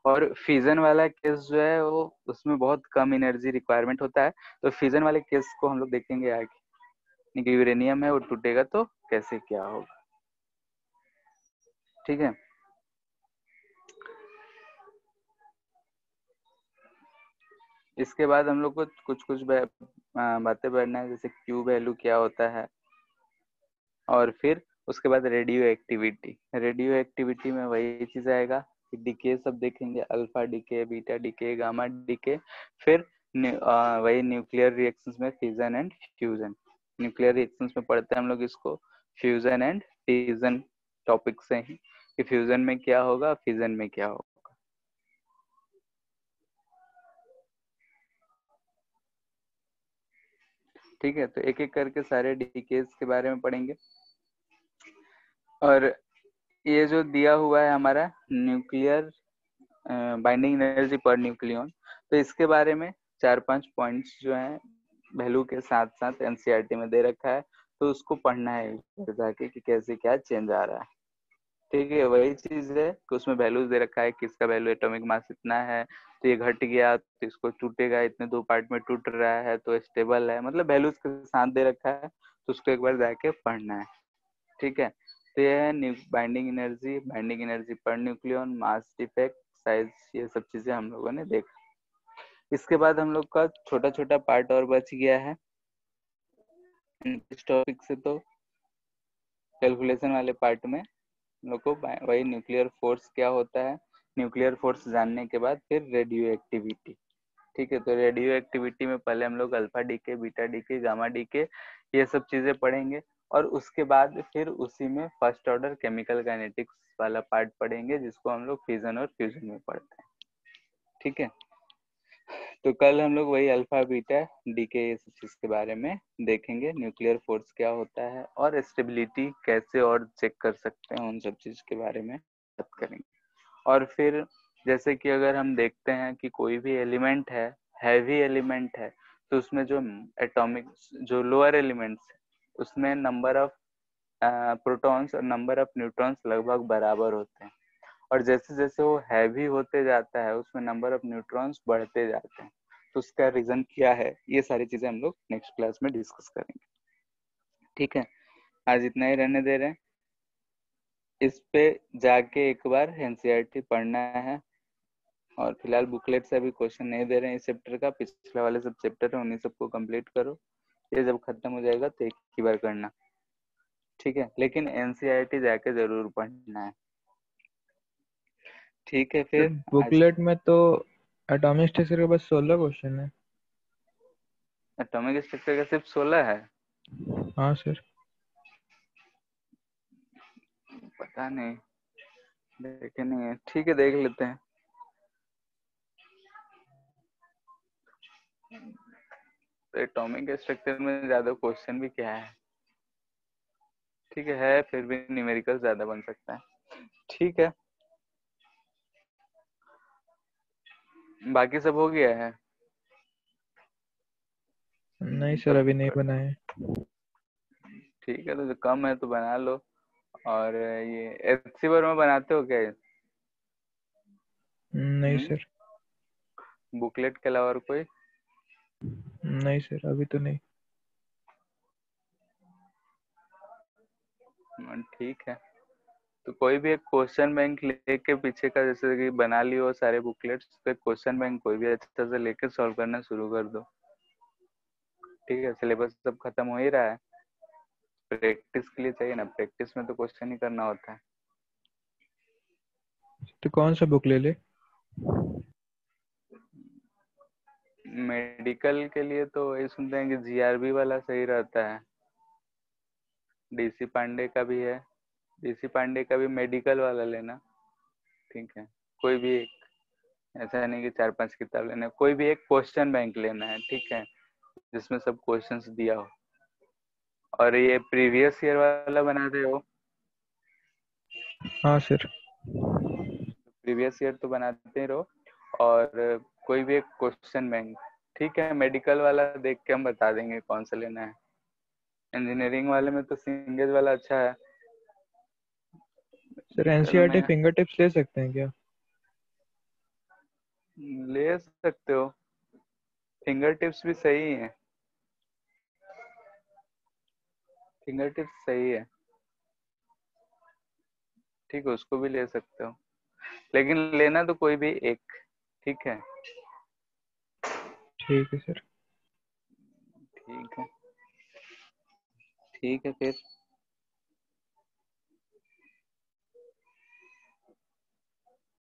और फ्यूजन वाला केस जो है वो उसमें बहुत कम एनर्जी रिक्वायरमेंट होता है, तो फ्यूजन वाले केस को हम लोग देखेंगे आगे कि यूरेनियम है वो टूटेगा तो कैसे क्या होगा। ठीक है, इसके बाद हम लोग को कुछ कुछ बातें पढ़ना है, जैसे क्यू वैल्यू क्या होता है, और फिर उसके बाद रेडियो एक्टिविटी। रेडियो एक्टिविटी में वही चीज आएगा कि डीके सब देखेंगे, alpha decay, beta decay, gamma decay, फिर वही न्यूक्लियर रिएक्शंस में fusion and fusion. Nuclear reactions में पढ़ते हैं हम लोग इसको फ्यूजन एंड फ्यूजन टॉपिक से ही, कि फ्यूजन में क्या होगा, फ्यूजन में क्या होगा। ठीक है, तो एक एक करके सारे डीकेस के बारे में पढ़ेंगे। और ये जो दिया हुआ है हमारा nuclear binding energy per nucleon, तो इसके बारे में 4-5 पॉइंट्स जो हैं वैल्यू के साथ साथ एनसीईआरटी में दे रखा है, तो उसको पढ़ना है जाके कि कैसे क्या चेंज आ रहा है। ठीक है, वही चीज है कि उसमें वैल्यूज दे रखा है, किसका वैल्यू एटॉमिक मास इतना है तो ये घट गया तो इसको टूटेगा, इतने 2 पार्ट में टूट रहा है तो स्टेबल है, मतलब वैल्यूज के साथ दे रखा है, तो उसको एक बार जाके पढ़ना है। ठीक है, तो ये है binding energy per nucleon, mass defect, size, ये सब चीजें हम लोगों ने देखा। इसके बाद हम लोग का छोटा छोटा पार्ट और बच गया है इस टॉपिक से, तो कैलकुलेशन वाले पार्ट में हम लोग को वही न्यूक्लियर फोर्स क्या होता है, न्यूक्लियर फोर्स जानने के बाद फिर रेडियो एक्टिविटी। ठीक है, तो रेडियो एक्टिविटी में पहले हम लोग alpha decay, beta decay, gamma decay, ये सब चीजें पढ़ेंगे, और उसके बाद फिर उसी में फर्स्ट ऑर्डर केमिकल काइनेटिक्स वाला पार्ट पढ़ेंगे, जिसको हम लोग फ्यूजन और फ्यूजन में पढ़ते हैं। ठीक है, तो कल हम लोग वही अल्फा बीटा डीके ये सब चीज के बारे में देखेंगे, न्यूक्लियर फोर्स क्या होता है और स्टेबिलिटी कैसे और चेक कर सकते हैं, उन सब चीज के बारे में बात करेंगे। और फिर जैसे कि अगर हम देखते हैं कि कोई भी एलिमेंट है, हैवी एलिमेंट है, तो उसमें जो एटॉमिक जो लोअर एलिमेंट्स उसमें नंबर ऑफ प्रोटॉन्स और नंबर ऑफ न्यूट्रॉन्स लगभग बराबर होते हैं, और जैसे जैसे वो हैवी होते जाता है उसमें नंबर ऑफ न्यूट्रॉन्स बढ़ते जाते हैं। तो उसका रीजन क्या है, ये सारी चीजें हम लोग नेक्स्ट क्लास में डिस्कस करेंगे। ठीक है, आज इतना ही रहने दे रहे हैं। इस पे जाके एक बार एनसीईआरटी पढ़ना है, और फिलहाल बुकलेट से अभी क्वेश्चन नहीं दे रहे हैं इस चैप्टर का, पिछले वाले सब चैप्टर है उन्हीं सबको कंप्लीट करो, ये जब खत्म हो जाएगा तो एक ही बार करना। ठीक है, लेकिन एनसीईआरटी जाके जरूर पढ़ना है। ठीक है सर फिर आज बुकलेट में तो एटॉमिक स्ट्रक्चर के बस 16 क्वेश्चन है। एटॉमिक स्ट्रक्चर का सिर्फ 16 है। हाँ सर। पता नहीं, देखे नहीं है। ठीक है, देख लेते हैं। तो एटॉमिक स्ट्रक्चर में ज्यादा क्वेश्चन भी क्या है। ठीक है फिर भी न्यूमेरिकल ज्यादा बन सकता है। ठीक है, बाकी सब हो गया है। नहीं सर, सब अभी नहीं बनाए। ठीक है, तो जो कम है तो बना लो। और ये एचसी वर्मा बनाते हो क्या? नहीं हम्म, सर। बुकलेट के अलावा और कोई? नहीं सर, अभी तो नहीं। ठीक है, तो कोई भी एक क्वेश्चन बैंक लेके पीछे का, जैसे कि बना लियो सारे बुकलेट्स, तो एक क्वेश्चन बैंक कोई भी अच्छा से लेके सॉल्व करना शुरू कर दो। ठीक है, सिलेबस सब खत्म हो ही रहा है। प्रैक्टिस के लिए चाहिए ना, प्रैक्टिस में तो क्वेश्चन ही करना होता है। तो कौन सा बुक ले ले? मेडिकल के लिए तो वही सुनते हैं कि जीआरबी वाला सही रहता है। डीसी पांडे का भी है, डीसी पांडे का भी मेडिकल वाला लेना। ठीक है, कोई भी एक, ऐसा नहीं कि 4-5 किताब लेना है, कोई भी एक क्वेश्चन बैंक लेना है। ठीक है, जिसमें सब क्वेश्चंस दिया हो। और ये प्रीवियस ईयर वाला बना रहे हो? हाँ सर। प्रीवियस ईयर तो बनाते ही रहो। और कोई भी एक क्वेश्चन बैंक। ठीक है, मेडिकल वाला देख के हम बता देंगे कौन सा लेना है। इंजीनियरिंग वाले में तो सिंगेज वाला अच्छा है। सर मेडिकल एनसीईआरटी में फिंगर टिप्स ले सकते हैं क्या? ले सकते हो, फिंगर टिप्स भी सही है। फिंगर टिप्स सही है, ठीक है, उसको भी ले सकते हो। लेकिन लेना तो कोई भी एक। ठीक है। ठीक है सर। ठीक है, ठीक है फिर।